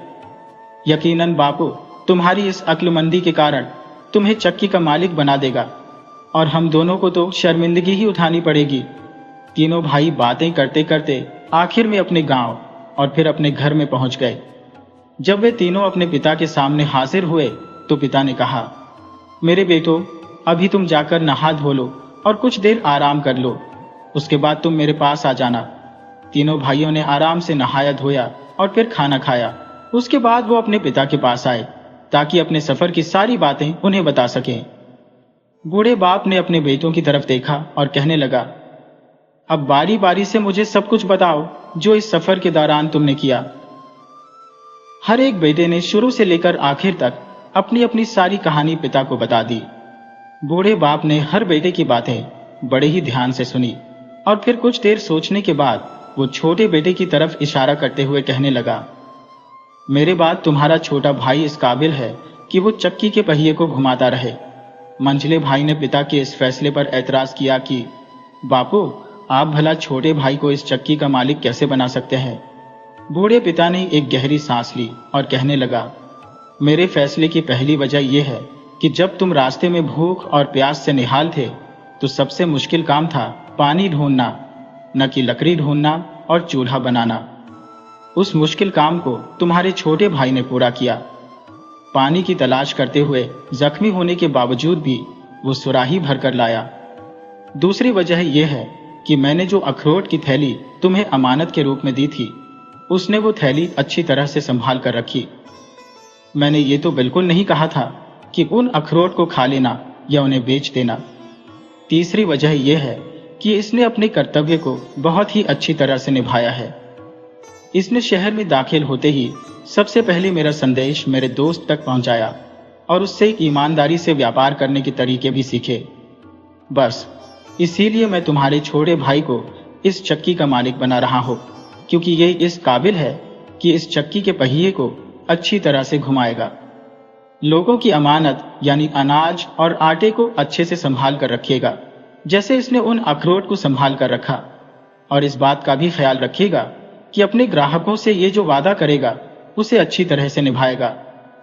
यकीनन बापू तुम्हारी इस अक्लमंदी के कारण तुम्हें चक्की का मालिक बना देगा और हम दोनों को तो शर्मिंदगी ही उठानी पड़ेगी। तीनों भाई बातें करते करते आखिर में अपने गांव और फिर अपने घर में पहुंच गए। जब वे तीनों अपने पिता के सामने हाजिर हुए तो पिता ने कहा, मेरे बेटो, अभी तुम जाकर नहा धो लो और कुछ देर आराम कर लो, उसके बाद तुम मेरे पास आ जाना। तीनों भाइयों ने आराम से नहाया धोया और फिर खाना खाया। उसके बाद वो अपने पिता के पास आए ताकि अपने सफर की सारी बातें उन्हें बता सकें। बूढ़े बाप ने अपने बेटों की तरफ देखा और कहने लगा, अब बारी बारी से मुझे सब कुछ बताओ जो इस सफर के दौरान तुमने किया। हर एक बेटे ने शुरू से लेकर आखिर तक अपनी अपनी सारी कहानी पिता को बता दी। बूढ़े बाप ने हर बेटे की बातें बड़े ही ध्यान से सुनी और फिर कुछ देर सोचने के बाद वो छोटे बेटे की तरफ इशारा करते हुए कहने लगा, मेरे बाद तुम्हारा छोटा भाई इस काबिल है कि वो चक्की के पहिए को घुमाता रहे। मंझले भाई ने पिता के इस फैसले पर ऐतराज किया कि बापू, आप भला छोटे भाई को इस चक्की का मालिक कैसे बना सकते हैं? बूढ़े पिता ने एक गहरी सांस ली और कहने लगा, मेरे फैसले की पहली वजह यह है कि जब तुम रास्ते में भूख और प्यास से निहाल थे तो सबसे मुश्किल काम था पानी ढूंढना, न कि लकड़ी ढूंढना और चूल्हा बनाना। उस मुश्किल काम को तुम्हारे छोटे भाई ने पूरा किया। पानी की तलाश करते हुए जख्मी होने के बावजूद भी वो सुराही भरकर लाया। दूसरी वजह यह है कि मैंने जो अखरोट की थैली तुम्हें अमानत के रूप में दी थी, उसने वो थैली अच्छी तरह से संभाल कर रखी। मैंने ये तो बिल्कुल नहीं कहा था कि उन अखरोट को खा लेना या उन्हें बेच देना। तीसरी वजह यह है कि इसने अपने कर्तव्य को बहुत ही अच्छी तरह से निभाया है। इसने शहर में दाखिल होते ही सबसे पहले मेरा संदेश मेरे दोस्त तक पहुंचाया और उससे ईमानदारी से व्यापार करने के तरीके भी सीखे। बस इसीलिए मैं तुम्हारे छोटे भाई को इस चक्की का मालिक बना रहा हूं, क्योंकि ये इस काबिल है कि इस चक्की के पहिए को अच्छी तरह से घुमाएगा। लोगों की अमानत यानी अनाज और आटे को अच्छे से संभाल कर रखिएगा, जैसे इसने उन अखरोट को संभाल कर रखा। और इस बात का भी ख्याल रखिएगा कि अपने ग्राहकों से ये जो वादा करेगा उसे अच्छी तरह से निभाएगा,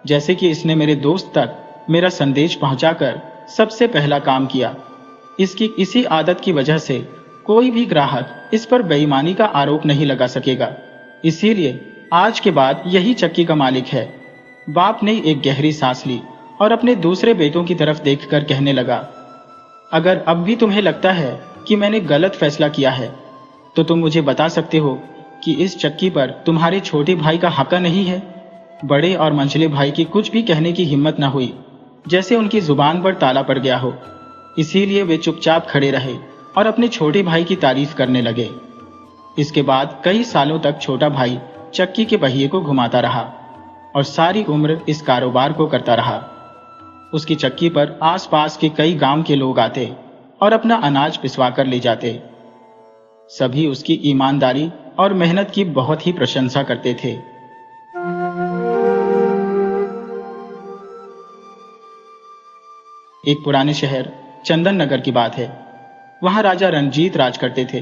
जैसे कि इसने मेरे दोस्त तक मेरा संदेश पहुंचाकर सबसे पहला काम किया। इसकी इसी आदत की वजह से कोई भी ग्राहक इस पर बेईमानी का आरोप नहीं लगा सकेगा। इसीलिए आज के बाद यही चक्की का मालिक है। बाप ने एक गहरी सांस ली और अपने दूसरे बेटों की तरफ देखकर कहने लगा, अगर अब भी तुम्हें लगता है कि मैंने गलत फैसला किया है तो तुम मुझे बता सकते हो कि इस चक्की पर तुम्हारे छोटे भाई का हक नहीं है। बड़े और मंझले भाई की कुछ भी कहने की हिम्मत न हुई, जैसे उनकी जुबान पर ताला पड़ गया हो। इसीलिए वे चुपचाप खड़े रहे और अपने छोटे भाई की तारीफ करने लगे। इसके बाद कई सालों तक छोटा भाई चक्की के पहिए को घुमाता रहा और सारी उम्र इस कारोबार को करता रहा। उसकी चक्की पर आसपास के कई गांव के लोग आते और अपना अनाज पिसवा कर ले जाते। सभी उसकी ईमानदारी और मेहनत की बहुत ही प्रशंसा करते थे। एक पुराने शहर चंदन नगर की बात है। वहां राजा रणजीत राज करते थे।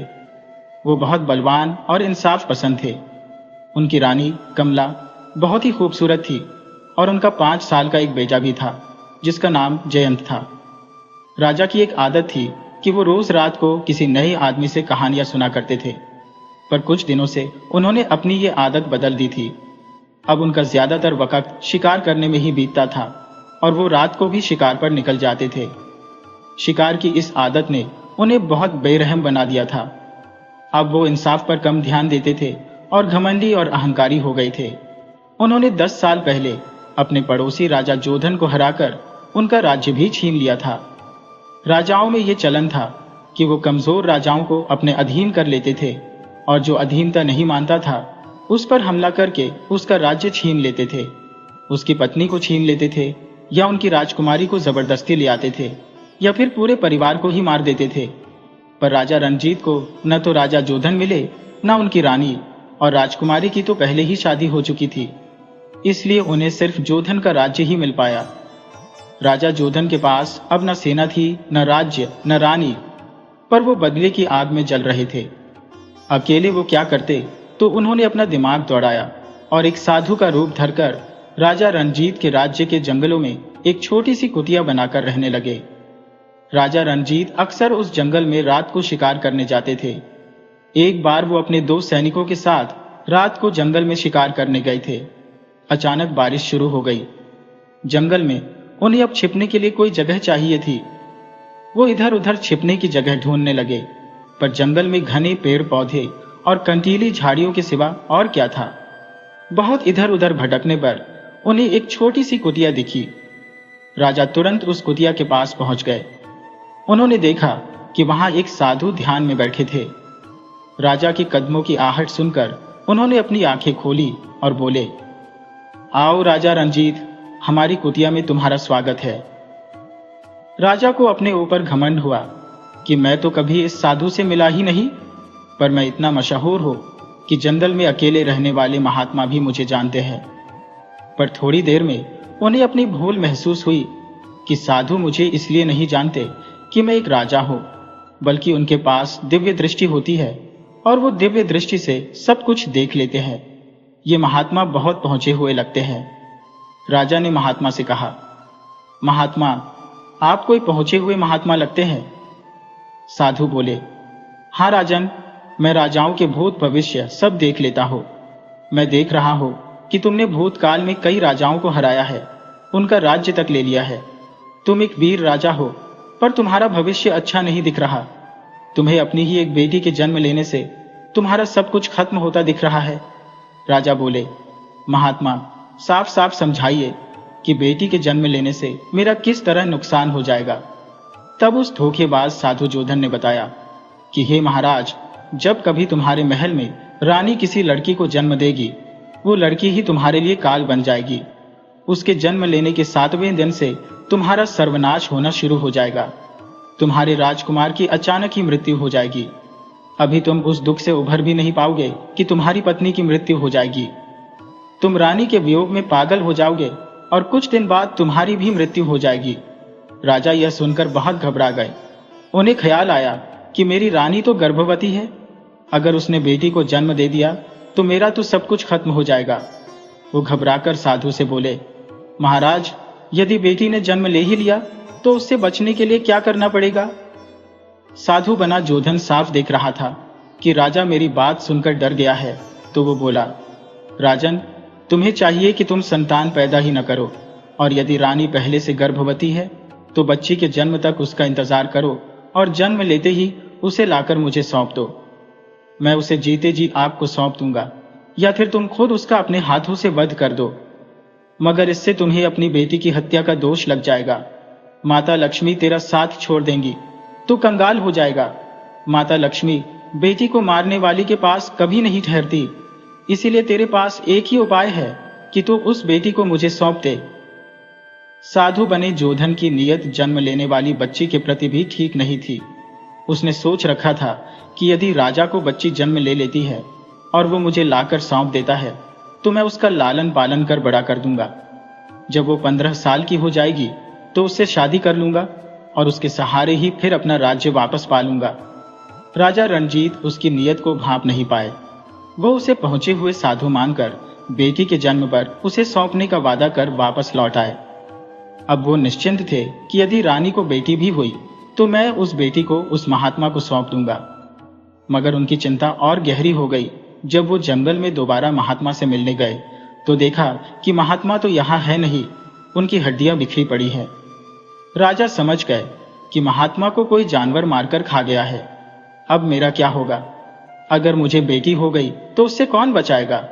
वो बहुत बलवान और इंसाफ पसंद थे। उनकी रानी कमला बहुत ही खूबसूरत थी और उनका 5 साल का एक बेटा भी था जिसका नाम जयंत था। राजा की एक आदत थी कि वो रोज रात को किसी नए आदमी से कहानियां सुना करते थे, पर कुछ दिनों से उन्होंने अपनी ये आदत बदल दी थी। अब उनका ज्यादातर वक्त शिकार करने में ही बीतता था और वो रात को भी शिकार पर निकल जाते थे। शिकार की इस आदत ने उन्हें बहुत बेरहम बना दिया था। अब वो इंसाफ पर कम ध्यान देते थे और घमंडी और अहंकारी हो गए थे। उन्होंने 10 साल पहले अपने पड़ोसी राजा जोधन को हराकर उनका राज्य भी छीन लिया था। राजाओं में ये चलन था कि वो कमजोर राजाओं को अपने अधीन कर लेते थे और जो अधीनता नहीं मानता था उस पर हमला करके उसका राज्य छीन लेते थे। उसकी पत्नी को छीन लेते थे या उनकी राजकुमारी को जबरदस्ती ले आते थे या फिर पूरे परिवार को ही मार देते थे। पर राजा रणजीत को न तो राजा जोधन मिले न उनकी रानी, और राजकुमारी की तो पहले ही शादी हो चुकी थी, इसलिए उन्हें सिर्फ जोधन का राज्य ही मिल पाया। राजा जोधन के पास अब न सेना थी, न राज्य, न रानी, पर वो बदले की आग में जल रहे थे। अकेले वो क्या करते, तो उन्होंने अपना दिमाग दौड़ाया और एक साधु का रूप धरकर राजा रणजीत के राज्य के जंगलों में एक छोटी सी कुटिया बनाकर रहने लगे। राजा रणजीत अक्सर उस जंगल में रात को शिकार करने जाते थे। एक बार वो अपने 2 सैनिकों के साथ रात को जंगल में शिकार करने गए थे। अचानक बारिश शुरू हो गई। जंगल में उन्हें अब छिपने के लिए कोई जगह चाहिए थी। वो इधर उधर छिपने की जगह ढूंढने लगे, पर जंगल में घने पेड़ पौधे और कंटीली झाड़ियों के सिवा और क्या था। बहुत इधर उधर भटकने पर उन्हें एक छोटी सी कुटिया दिखी। राजा तुरंत उस कुटिया के पास पहुंच गए। उन्होंने देखा कि वहां एक साधु ध्यान में बैठे थे। राजा के कदमों की आहट सुनकर उन्होंने अपनी आंखें खोली और बोले, आओ राजा रणजीत, हमारी कुटिया में तुम्हारा स्वागत है। राजा को अपने ऊपर घमंड हुआ कि मैं तो कभी इस साधु से मिला ही नहीं, पर मैं इतना मशहूर हूं कि जंगल में अकेले रहने वाले महात्मा भी मुझे जानते हैं। पर थोड़ी देर में उन्हें अपनी भूल महसूस हुई कि साधु मुझे इसलिए नहीं जानते कि मैं एक राजा हूं, बल्कि उनके पास दिव्य दृष्टि होती है और वो दिव्य दृष्टि से सब कुछ देख लेते हैं। ये महात्मा बहुत पहुंचे हुए लगते हैं। राजा ने महात्मा से कहा, महात्मा, आप कोई पहुंचे हुए महात्मा लगते हैं। साधु बोले, हाँ राजन, मैं राजाओं के भूत भविष्य सब देख लेता हूं। मैं देख रहा हूं कि तुमने भूतकाल में कई राजाओं को हराया है, उनका राज्य तक ले लिया है। तुम एक वीर राजा हो, पर तुम्हारा भविष्य अच्छा नहीं दिख रहा। तुम्हें अपनी ही एक बेटी के जन्म लेने से तुम्हारा सब कुछ खत्म होता दिख रहा है। राजा बोले, महात्मा, साफ साफ समझाइए कि बेटी के जन्म लेने से मेरा किस तरह नुकसान हो जाएगा। तब उस धोखेबाज साधु जोधन ने बताया कि हे महाराज, जब कभी तुम्हारे महल में रानी किसी लड़की को जन्म देगी, वो लड़की ही तुम्हारे लिए काल बन जाएगी। उसके जन्म लेने के 7वें दिन से तुम्हारा सर्वनाश होना शुरू हो जाएगा। तुम्हारे राजकुमार की अचानक ही मृत्यु हो जाएगी। अभी तुम उस दुख से उभर भी नहीं पाओगे कि तुम्हारी पत्नी की मृत्यु हो जाएगी। तुम रानी के वियोग में पागल हो जाओगे और कुछ दिन बाद तुम्हारी भी मृत्यु हो जाएगी। राजा यह सुनकर बहुत घबरा गए। उन्हें ख्याल आया कि मेरी रानी तो गर्भवती है, अगर उसने बेटी को जन्म दे दिया तो मेरा तो सब कुछ खत्म हो जाएगा। वो घबराकर साधु से बोले, महाराज, यदि बेटी ने जन्म ले ही लिया तो उससे बचने के लिए क्या करना पड़ेगा। साधु बना जोधन साफ देख रहा था कि राजा मेरी बात सुनकर डर गया है, तो वो बोला, राजन, तुम्हें चाहिए कि तुम संतान पैदा ही न करो, और यदि रानी पहले से गर्भवती है तो बच्ची के जन्म तक उसका इंतजार करो और जन्म लेते ही उसे लाकर मुझे सौंप दो। मैं उसे जीते जी आपको सौंप दूंगा, या फिर तुम खुद उसका अपने हाथों से वध कर दो, मगर इससे तुम्हें अपनी बेटी की हत्या का दोष लग जाएगा। माता लक्ष्मी तेरा साथ छोड़ देंगी, तू कंगाल हो जाएगा। माता लक्ष्मी बेटी को मारने वाली के पास कभी नहीं ठहरती, इसीलिए तेरे पास एक ही उपाय है कि तू उस बेटी को मुझे सौंप दे। साधु बने जोधन की नीयत जन्म लेने वाली बच्ची के प्रति भी ठीक नहीं थी। उसने सोच रखा था कि यदि राजा को बच्ची जन्म ले लेती है और वो मुझे लाकर सौंप देता है तो मैं उसका लालन पालन कर बड़ा कर दूंगा। जब वो 15 साल की हो जाएगी तो उससे शादी कर लूंगा और उसके सहारे ही फिर अपना राज्य वापस पा लूंगा। राजा रणजीत उसकी नीयत को भांप नहीं पाए। वो उसे पहुंचे हुए साधु मानकर बेटी के जन्म पर उसे सौंपने का वादा कर वापस लौट आए। अब वो निश्चिंत थे कि यदि रानी को बेटी भी हुई तो मैं उस बेटी को उस महात्मा को सौंप दूंगा। मगर उनकी चिंता और गहरी हो गई जब वो जंगल में दोबारा महात्मा से मिलने गए तो देखा कि महात्मा तो यहाँ है नहीं, उनकी हड्डियां बिखरी पड़ी हैं। राजा समझ गए कि महात्मा को कोई जानवर मारकर खा गया है। अब मेरा क्या होगा? अगर मुझे बेटी हो गई तो उससे कौन बचाएगा?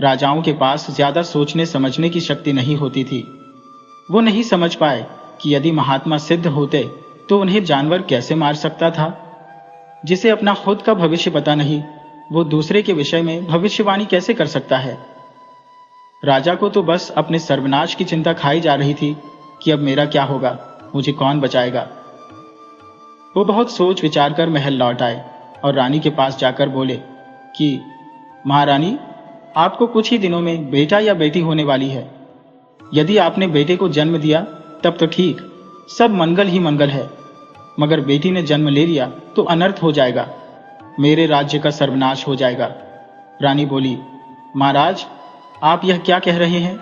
राजाओं के पास ज्यादा सोचने समझने की शक्ति नहीं होती थी। वो नहीं समझ पाए कि यदि महात्मा सिद्ध होते तो उन्हें जानवर कैसे मार सकता था। जिसे अपना खुद का भविष्य पता नहीं, वो दूसरे के विषय में भविष्यवाणी कैसे कर सकता है? राजा को तो बस अपने सर्वनाश की चिंता खाई जा रही थी कि अब मेरा क्या होगा, मुझे कौन बचाएगा। वो बहुत सोच विचार कर महल लौट आए और रानी के पास जाकर बोले कि महारानी, आपको कुछ ही दिनों में बेटा या बेटी होने वाली है। यदि आपने बेटे को जन्म दिया तब तो ठीक, सब मंगल ही मंगल है, मगर बेटी ने जन्म ले लिया तो अनर्थ हो जाएगा, मेरे राज्य का सर्वनाश हो जाएगा। रानी बोली, महाराज, आप यह क्या कह रहे हैं?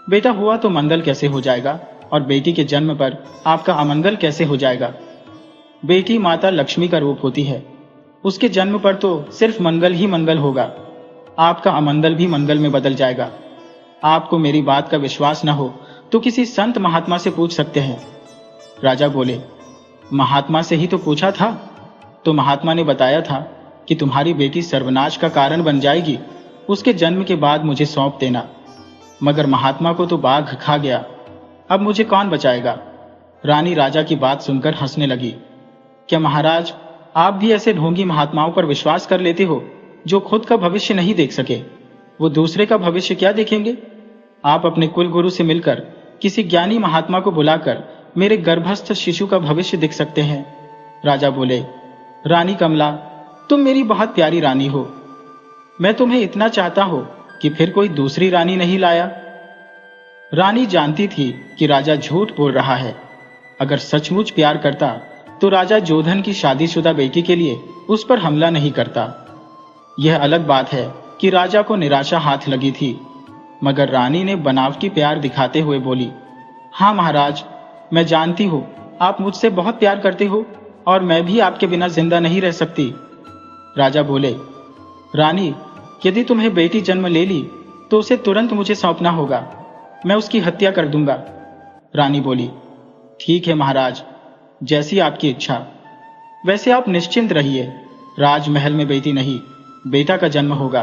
बेटा हुआ तो मंगल कैसे हो जाएगा और बेटी के जन्म पर आपका अमंगल कैसे हो जाएगा? बेटी माता लक्ष्मी का रूप होती है, उसके जन्म पर तो सिर्फ मंगल ही मंगल होगा, आपका अमंगल भी मंगल में बदल जाएगा। आपको मेरी बात का विश्वास न हो तो किसी संत महात्मा से पूछ सकते हैं। राजा बोले, महात्मा से ही तो पूछा था, तो महात्मा ने बताया था कि तुम्हारी बेटी सर्वनाश का कारण बन जाएगी, उसके जन्म के बाद मुझे सौंप देना। मगर महात्मा को तो बाघ खा गया, अब मुझे कौन बचाएगा? रानी राजा की बात सुनकर हंसने लगी। क्या महाराज, आप भी ऐसे ढोंगी महात्माओं पर विश्वास कर लेते हो जो खुद का भविष्य नहीं देख सके? वो दूसरे का भविष्य क्या देखेंगे? आप अपने कुल गुरु से मिलकर किसी ज्ञानी महात्मा को बुलाकर मेरे गर्भस्थ शिशु का भविष्य देख सकते हैं। राजा बोले, रानी कमला, तुम मेरी बहुत प्यारी रानी हो, मैं तुम्हें इतना चाहता हूं कि फिर कोई दूसरी रानी नहीं लाया। रानी जानती थी कि राजा झूठ बोल रहा है। अगर सचमुच प्यार करता तो राजा जोधन की शादीशुदा बेटी के लिए उस पर हमला नहीं करता। यह अलग बात है कि राजा को निराशा हाथ लगी थी, मगर रानी ने बनावटी प्यार दिखाते हुए बोली, हाँ महाराज, मैं जानती हूँ आप मुझसे बहुत प्यार करते हो और मैं भी आपके बिना जिंदा नहीं रह सकती। राजा बोले, रानी, यदि तुम्हें बेटी जन्म ले ली तो उसे तुरंत मुझे सौंपना होगा, मैं उसकी हत्या कर दूंगा। रानी बोली, ठीक है महाराज, जैसी आपकी इच्छा। वैसे आप निश्चिंत रहिए, राजमहल में बेटी नहीं, बेटा का जन्म होगा।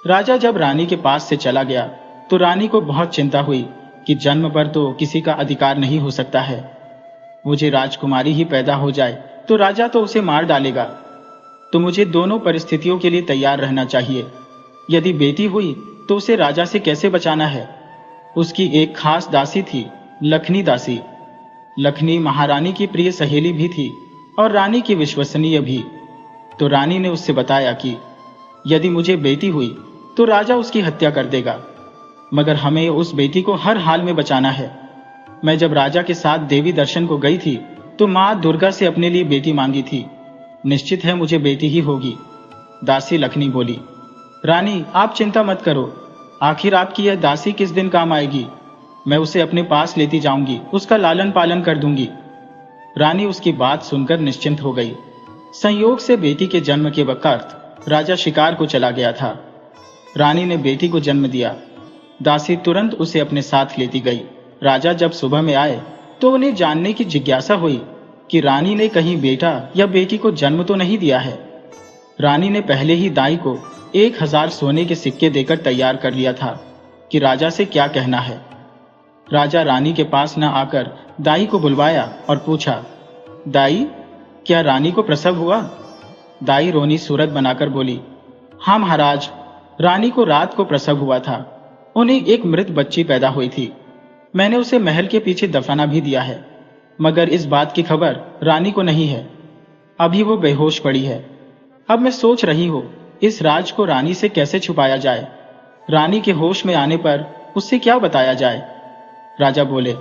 राजा जब रानी के पास से चला गया तो रानी को बहुत चिंता हुई कि जन्म पर तो किसी का अधिकार नहीं हो सकता है। मुझे राजकुमारी ही पैदा हो जाए तो राजा तो उसे मार डालेगा, तो मुझे दोनों परिस्थितियों के लिए तैयार रहना चाहिए। यदि बेटी हुई तो उसे राजा से कैसे बचाना है। उसकी एक खास दासी थी, लखनी दासी। लखनी महारानी की प्रिय सहेली भी थी और रानी की विश्वसनीय भी। तो रानी ने उससे बताया कि यदि मुझे बेटी हुई तो राजा उसकी हत्या कर देगा, मगर हमें उस बेटी को हर हाल में बचाना है। मैं जब राजा के साथ देवी दर्शन को गई थी तो माँ दुर्गा से अपने लिए बेटी मांगी थी, निश्चित है मुझे बेटी ही होगी। दासी लखनी बोली, रानी आप चिंता मत करो, आखिर आपकी यह दासी किस दिन काम आएगी, मैं उसे अपने पास लेती जाऊंगी, उसका लालन पालन कर दूंगी। रानी उसकी बात सुनकर निश्चिंत हो गई। संयोग से बेटी के जन्म के वक्त राजा शिकार को चला गया था। रानी ने बेटी को जन्म दिया। दासी तुरंत उसे अपने साथ लेती गई। राजा जब सुबह में आए तो उन्हें जानने की जिज्ञासा हुई कि रानी ने कहीं बेटा या बेटी को जन्म तो नहीं दिया है। रानी ने पहले ही दाई को 1000 सोने के सिक्के देकर तैयार कर लिया था कि राजा से क्या कहना है। राजा रानी के पास न आकर दाई को बुलवाया और पूछा, दाई, क्या रानी को प्रसव हुआ? दाई रोनी सूरत बनाकर बोली, हाँ महाराज, रानी को रात को प्रसव हुआ था। उन्हें एक मृत बच्ची पैदा हुई थी। मैंने उसे महल के पीछे दफना भी दिया है, मगर इस बात की खबर रानी को नहीं है। अभी वो बेहोश पड़ी है। अब मैं सोच रही हूँ इस राज को रानी से कैसे छुपाया जाए। रानी के होश में आने पर उससे क्या बताया जाए। राजा बोले,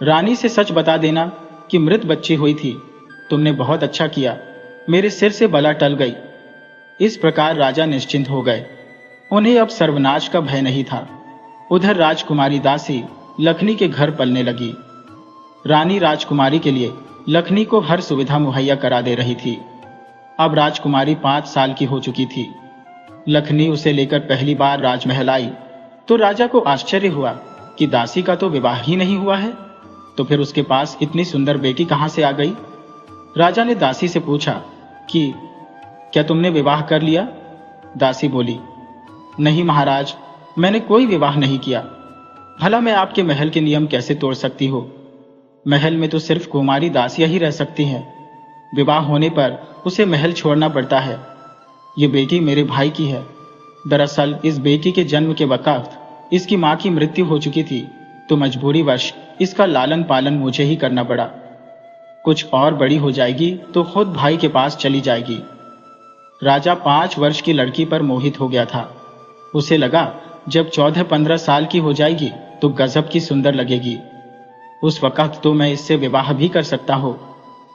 रानी से सच बता देना कि मृत बच्ची हुई थी। तुमने बहुत अच्छा किया, मेरे सिर से बला टल गई। इस प्रकार राजा निश्चिंत हो गए। उन्हें अब सर्वनाश का भय नहीं था। उधर राजकुमारी दासी लखनी के घर पलने लगी। रानी राजकुमारी के लिए लखनी को हर सुविधा मुहैया करा दे रही थी। अब राजकुमारी 5 साल की हो चुकी थी। लखनी उसे लेकर पहली बार राजमहल आई तो राजा को आश्चर्य हुआ कि दासी का तो विवाह ही नहीं हुआ है, तो फिर उसके पास इतनी सुंदर बेटी कहां से आ गई। राजा ने दासी से पूछा कि क्या तुमने विवाह कर लिया? दासी बोली, नहीं महाराज, मैंने कोई विवाह नहीं किया। भला मैं आपके महल के नियम कैसे तोड़ सकती हो? महल में तो सिर्फ कुमारी दासियां ही रह सकती हैं। विवाह होने पर उसे महल छोड़ना पड़ता है। ये बेटी मेरे भाई की है। दरअसल इस बेटी के जन्म के वक्त इसकी मां की मृत्यु हो चुकी थी, तो मजबूरीवश इसका लालन पालन मुझे ही करना पड़ा। कुछ और बड़ी हो जाएगी तो खुद भाई के पास चली जाएगी। राजा 5 वर्ष की लड़की पर मोहित हो गया था। उसे लगा जब 14-15 साल की हो जाएगी तो गजब की सुंदर लगेगी। उस वक्त तो मैं इससे विवाह भी कर सकता हूँ।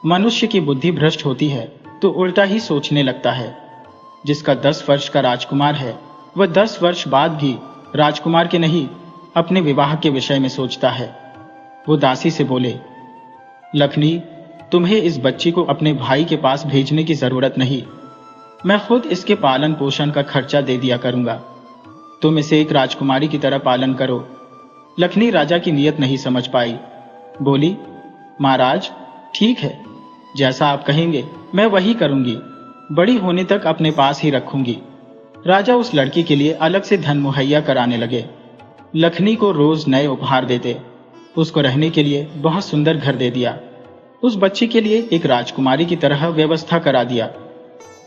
मनुष्य की बुद्धि भ्रष्ट होती है तो उल्टा ही सोचने लगता है। जिसका 10 वर्ष का राजकुमार है वह 10 वर्ष बाद भी राजकुमार के नहीं, अपने विवाह के विषय में सोचता है। वो दासी से बोले, लखनी, तुम्हें इस बच्ची को अपने भाई के पास भेजने की जरूरत नहीं। मैं खुद इसके पालन पोषण का खर्चा दे दिया करूंगा। तुम इसे एक राजकुमारी की तरह पालन करो। लखनी राजा की नीयत नहीं समझ पाई। बोली, महाराज, ठीक है, जैसा आप कहेंगे मैं वही करूंगी। बड़ी होने तक अपने पास ही रखूंगी। राजा उस लड़की के लिए अलग से धन मुहैया कराने लगे। लखनी को रोज नए उपहार देते। उसको रहने के लिए बहुत सुंदर घर दे दिया। उस बच्ची के लिए एक राजकुमारी की तरह व्यवस्था करा दिया।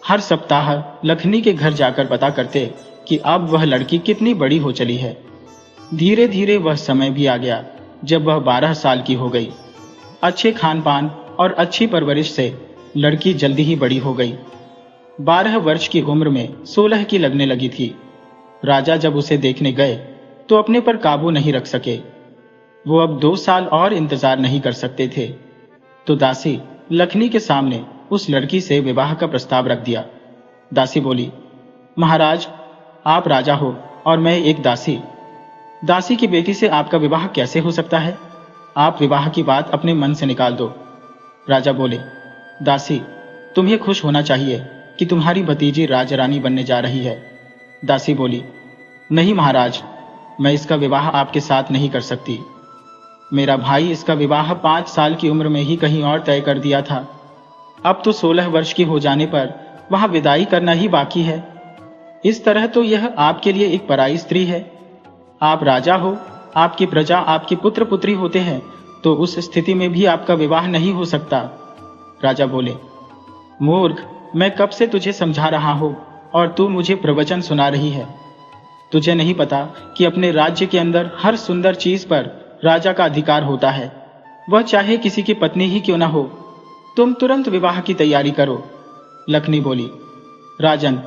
हर सप्ताह लखनी के घर जाकर पता करते कि अब वह लड़की कितनी बड़ी हो चली है। धीरे धीरे वह समय भी आ गया जब वह 12 साल की हो गई। अच्छे खान पान और अच्छी परवरिश से लड़की जल्दी ही बड़ी हो गई। 12 वर्ष की उम्र में 16 की लगने लगी थी। राजा जब उसे देखने गए तो अपने पर काबू नहीं रख सके। वो अब 2 साल और इंतजार नहीं कर सकते थे, तो दासी लखनी के सामने उस लड़की से विवाह का प्रस्ताव रख दिया। दासी बोली, महाराज, आप राजा हो और मैं एक दासी। दासी की बेटी से आपका विवाह कैसे हो सकता है? आप विवाह की बात अपने मन से निकाल दो। राजा बोले, दासी, तुम्हें खुश होना चाहिए कि तुम्हारी भतीजी राजरानी बनने जा रही है। दासी बोली, नहीं महाराज, मैं इसका विवाह आपके साथ नहीं कर सकती। मेरा भाई इसका विवाह 5 साल की उम्र में ही कहीं और तय कर दिया था। अब तो 16 वर्ष की हो जाने पर वहां विदाई करना ही बाकी है। इस तरह तो यह आपके लिए एक पराई स्त्री है। आप राजा हो, आपकी प्रजा आपकी पुत्र पुत्री होते हैं, तो उस स्थिति में भी आपका विवाह नहीं हो सकता। राजा बोले, मूर्ख, मैं कब से तुझे समझा रहा हूं और तू मुझे प्रवचन सुना रही है। तुझे नहीं पता कि अपने राज्य के अंदर हर सुंदर चीज पर राजा का अधिकार होता है, वह चाहे किसी की पत्नी ही क्यों ना हो। तुम तुरंत विवाह की तैयारी करो। लखनी बोली, राजन,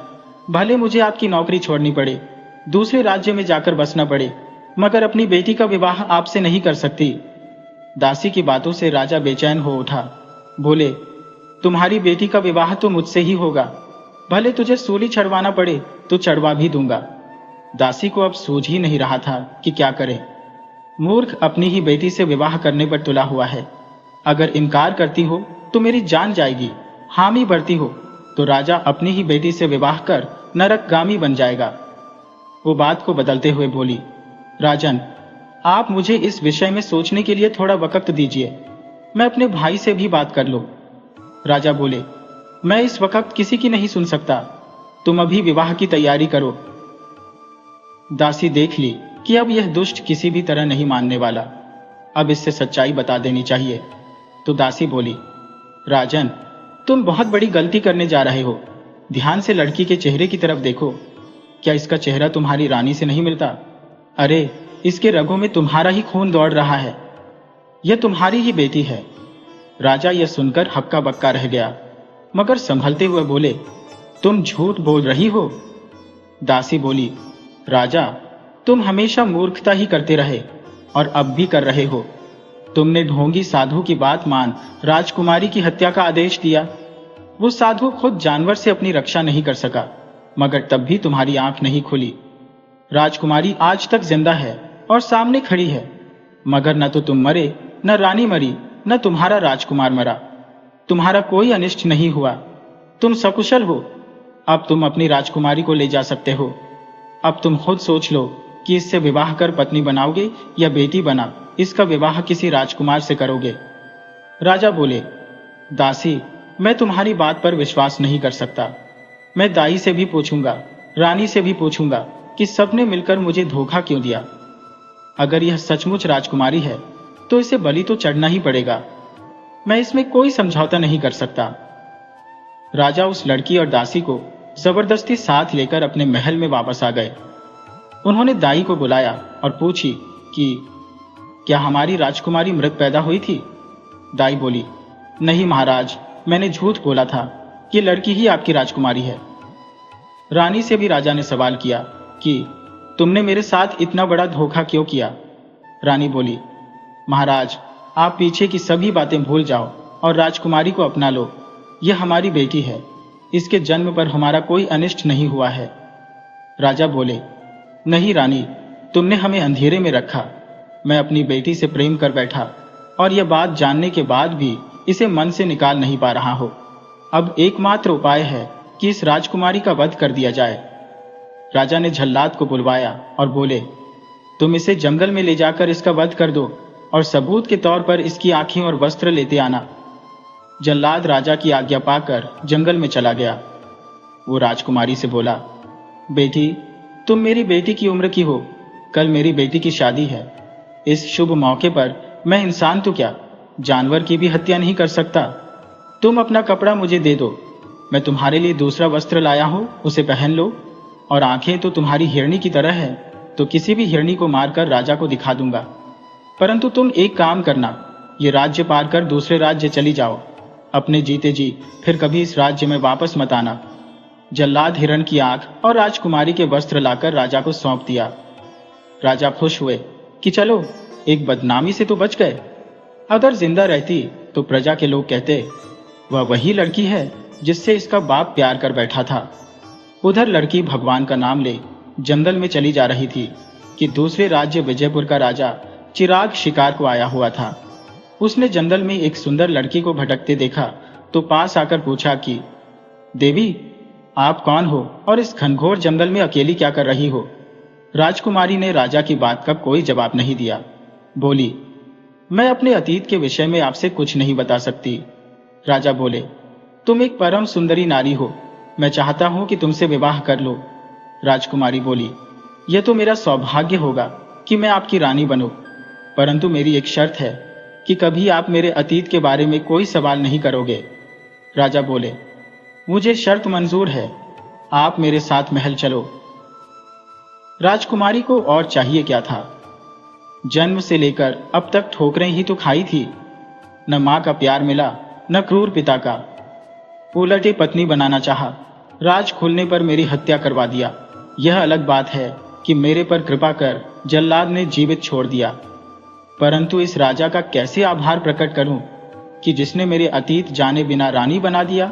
भले मुझे आपकी नौकरी छोड़नी पड़े, दूसरे राज्य में जाकर बसना पड़े, मगर अपनी बेटी का विवाह आपसे नहीं कर सकती। दासी की बातों से राजा बेचैन हो उठा। बोले, तुम्हारी बेटी का विवाह तो मुझसे ही होगा, भले तुझे सूली चढ़वाना पड़े तो चढ़वा भी दूंगा। दासी को अब सूझ ही नहीं रहा था कि क्या करे। मूर्ख अपनी ही बेटी से विवाह करने पर तुला हुआ है। अगर इनकार करती हो तो मेरी जान जाएगी, हामी भरती हो तो राजा अपनी ही बेटी से विवाह कर नरकगामी बन जाएगा। वो बात को बदलते हुए बोली, राजन, आप मुझे इस विषय में सोचने के लिए थोड़ा वक्त दीजिए, मैं अपने भाई से भी बात कर लूं। राजा बोले, मैं इस वक्त किसी की नहीं सुन सकता, तुम अभी विवाह की तैयारी करो। दासी देख ली कि अब यह दुष्ट किसी भी तरह नहीं मानने वाला, अब इससे सच्चाई बता देनी चाहिए। तो दासी बोली, राजन, तुम बहुत बड़ी गलती करने जा रहे हो। ध्यान से लड़की के चेहरे की तरफ देखो, क्या इसका चेहरा तुम्हारी रानी से नहीं मिलता? अरे, इसके रगों में तुम्हारा ही खून दौड़ रहा है, यह तुम्हारी ही बेटी है। राजा यह सुनकर हक्का बक्का रह गया, मगर संभलते हुए बोले, तुम झूठ बोल रही हो। दासी बोली, राजा, तुम हमेशा मूर्खता ही करते रहे और अब भी कर रहे हो। तुमने ढोंगी साधु की बात मान राजकुमारी की हत्या का आदेश दिया। वो साधु खुद जानवर से अपनी रक्षा नहीं कर सका, मगर तब भी तुम्हारी आंख नहीं खुली। राजकुमारी आज तक जिंदा है और सामने खड़ी है, मगर न तो तुम मरे, न रानी मरी, न तुम्हारा राजकुमार मरा। तुम्हारा कोई अनिष्ट नहीं हुआ, तुम सकुशल हो। अब तुम अपनी राजकुमारी को ले जा सकते हो। अब तुम खुद सोच लो कि इससे विवाह कर पत्नी बनाओगे या बेटी बना इसका विवाह किसी राजकुमार से करोगे। राजा बोले, दासी, मैं तुम्हारी बात पर विश्वास नहीं कर सकता। मैं दाई से भी पूछूंगा, रानी से भी पूछूंगा कि सबने मिलकर मुझे धोखा क्यों दिया। अगर यह सचमुच राजकुमारी है तो इसे बलि तो चढ़ना ही पड़ेगा। मैं इसमें कोई समझौता नहीं कर सकता। राजा उस लड़की और दासी को जबरदस्ती साथ लेकर अपने महल में वापस आ गए। उन्होंने दाई को बुलाया और पूछी कि क्या हमारी राजकुमारी मृत पैदा हुई थी? दाई बोली, नहीं महाराज, मैंने झूठ बोला था, ये लड़की ही आपकी राजकुमारी है। रानी से भी राजा ने सवाल किया कि तुमने मेरे साथ इतना बड़ा धोखा क्यों किया? रानी बोली, महाराज, आप पीछे की सभी बातें भूल जाओ और राजकुमारी को अपना लो। यह हमारी बेटी है, इसके जन्म पर हमारा कोई अनिष्ट नहीं हुआ है। राजा बोले, नहीं रानी, तुमने हमें अंधेरे में रखा। मैं अपनी बेटी से प्रेम कर बैठा और यह बात जानने के बाद भी इसे मन से निकाल नहीं पा रहा हो। अब एकमात्र उपाय है कि इस राजकुमारी का वध कर दिया जाए। राजा ने झल्लाद को बुलवाया और बोले, तुम इसे जंगल में ले जाकर इसका वध कर दो और सबूत के तौर पर इसकी आंखें और वस्त्र लेते आना। जल्लाद राजा की आज्ञा पाकर जंगल में चला गया। वो राजकुमारी से बोला, बेटी, तुम मेरी बेटी की उम्र की हो, कल मेरी बेटी की शादी है। इस शुभ मौके पर मैं इंसान तो क्या, जानवर की भी हत्या नहीं कर सकता। तुम अपना कपड़ा मुझे दे दो, मैं तुम्हारे लिए दूसरा वस्त्र लाया हूं, उसे पहन लो। और आंखें तो तुम्हारी हिरणी की तरह है, तो किसी भी हिरणी को मारकर राजा को दिखा दूंगा। परंतु तुम एक काम करना, ये राज्य पार कर दूसरे राज्य चली जाओ। अपने जीते जी फिर कभी इस राज्य में वापस मत आना। जल्लाद हिरण की आंख और राजकुमारी के वस्त्र लाकर राजा को सौंप दिया। राजा खुश हुए कि चलो, एक बदनामी से तो बच गए। अगर जिंदा रहती तो प्रजा के लोग कहते, वह वही लड़की है जिससे इसका बाप प्यार कर बैठा था। उधर लड़की भगवान का नाम ले जंगल में चली जा रही थी कि दूसरे राज्य विजयपुर का राजा चिराग शिकार को आया हुआ था। उसने जंगल में एक सुंदर लड़की को भटकते देखा तो पास आकर पूछा कि देवी, आप कौन हो और इस घनघोर जंगल में अकेली क्या कर रही हो? राजकुमारी ने राजा की बात का कोई जवाब नहीं दिया। बोली, मैं अपने अतीत के विषय में आपसे कुछ नहीं बता सकती। राजा बोले, तुम एक परम सुंदरी नारी हो, मैं चाहता हूं कि तुमसे विवाह कर लो। राजकुमारी बोली, यह तो मेरा सौभाग्य होगा कि मैं आपकी रानी बनूं, परंतु मेरी एक शर्त है कि कभी आप मेरे अतीत के बारे में कोई सवाल नहीं करोगे। राजा बोले, मुझे शर्त मंजूर है, आप मेरे साथ महल चलो। राजकुमारी को और चाहिए क्या था? जन्म से लेकर अब तक ठोकरें ही तो खाई थी। न मां का प्यार मिला, न क्रूर पिता का। उलटे पत्नी बनाना चाहा, राज खुलने पर मेरी हत्या करवा दिया। यह अलग बात है कि मेरे पर कृपा कर जल्लाद ने जीवित छोड़ दिया, परंतु इस राजा का कैसे आभार प्रकट करूं कि जिसने मेरे अतीत जाने बिना रानी बना दिया।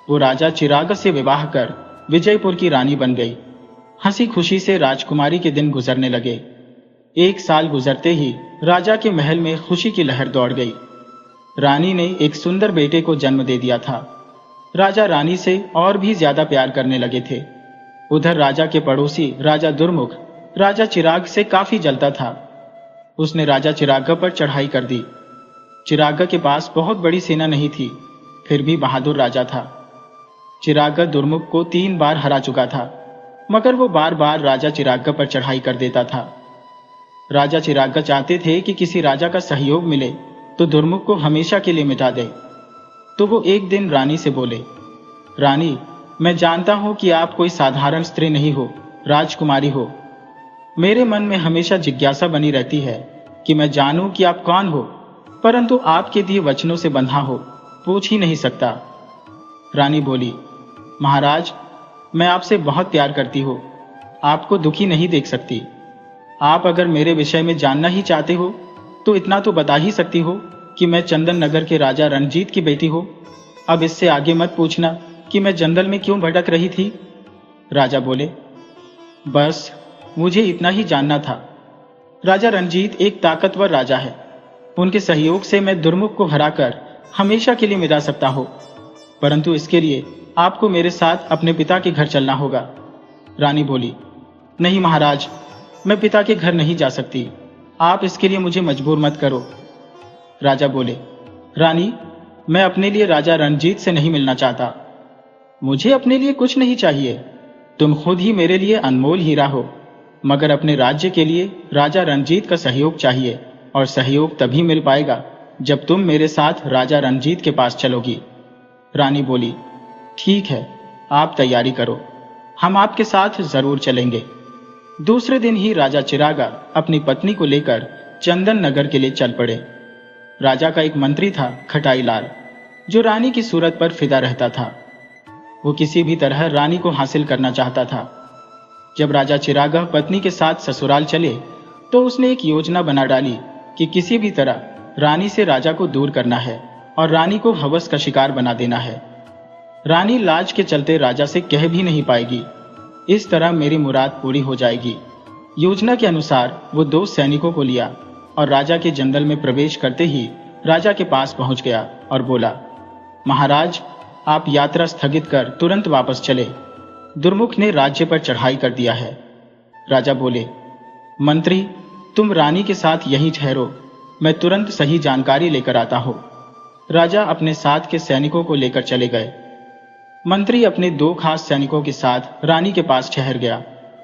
वो राजा चिराग से विवाह कर विजयपुर की रानी बन गई। हंसी खुशी से राजकुमारी के दिन गुजरने लगे। 1 साल गुजरते ही राजा के महल में खुशी की लहर दौड़ गई। रानी ने एक सुंदर बेटे को जन्म दे दिया था। राजा रानी से और भी ज्यादा प्यार करने लगे थे। उधर राजा के पड़ोसी राजा दुर्मुख राजा चिराग से काफी जलता था। उसने राजा चिराग पर चढ़ाई कर दी। चिराग के पास बहुत बड़ी सेना नहीं थी, फिर भी बहादुर राजा था। चिराग दुर्मुख को 3 बार हरा चुका था, मगर वो बार बार राजा चिराग पर चढ़ाई कर देता था। राजा चिराग चाहते थे कि किसी राजा का सहयोग मिले तो दुर्मुख को हमेशा के लिए मिटा दे। तो वो एक दिन रानी से बोले, रानी, मैं जानता हूं कि आप कोई साधारण स्त्री नहीं हो, राजकुमारी हो। मेरे मन में हमेशा जिज्ञासा बनी रहती है कि मैं जानूं कि आप कौन हो, परंतु आपके दिए वचनों से बंधा हो पूछ ही नहीं सकता। रानी बोली, महाराज, मैं आपसे बहुत प्यार करती हूँ, आपको दुखी नहीं देख सकती। आप अगर मेरे विषय में जानना ही चाहते हो तो इतना तो बता ही सकती हो कि मैं चंदन नगर के राजा रणजीत की बेटी हूँ। अब इससे आगे मत पूछना कि मैं जंगल में क्यों भटक रही थी। राजा बोले, बस मुझे इतना ही जानना था। राजा रणजीत एक ताकतवर राजा है, उनके सहयोग से मैं दुर्मुख को हराकर हमेशा के लिए मिटा सकता हूँ, परंतु इसके लिए आपको मेरे साथ अपने पिता के घर चलना होगा। रानी बोली, नहीं महाराज, मैं पिता के घर नहीं जा सकती, आप इसके लिए मुझे मजबूर मत करो। राजा बोले, रानी, मैं अपने लिए राजा रणजीत से नहीं मिलना चाहता। मुझे अपने लिए कुछ नहीं चाहिए, तुम खुद ही मेरे लिए अनमोल हीरा हो, मगर अपने राज्य के लिए राजा रणजीत का सहयोग चाहिए, और सहयोग तभी मिल पाएगा जब तुम मेरे साथ राजा रणजीत के पास चलोगी। रानी बोली, ठीक है, आप तैयारी करो, हम आपके साथ जरूर चलेंगे। दूसरे दिन ही राजा चिरागा अपनी पत्नी को लेकर चंदन नगर के लिए चल पड़े। राजा का एक मंत्री था खटाई लाल, जो रानी की सूरत पर फिदा रहता था। वो किसी भी तरह रानी को हासिल करना चाहता था। जब राजा चिरागा पत्नी के साथ ससुराल चले तो उसने एक योजना बना डाली कि किसी भी तरह रानी से राजा को दूर करना है और रानी को हवस का शिकार बना देना है। रानी लाज के चलते राजा से कह भी नहीं पाएगी, इस तरह मेरी मुराद पूरी हो जाएगी। योजना के अनुसार वो 2 सैनिकों को लिया और राजा के जंगल में प्रवेश करते ही राजा के पास पहुंच गया और बोला, महाराज, आप यात्रा स्थगित कर तुरंत वापस चले, दुर्मुख ने राज्य पर चढ़ाई कर दिया है। राजा बोले, मंत्री, तुम रानी के साथ यहीं ठहरो, मैं तुरंत सही जानकारी लेकर आता हूं। राजा अपने साथ के सैनिकों को लेकर चले गए। मंत्री अपने 2 खास सैनिकों के साथ रानी के पास ठहर गया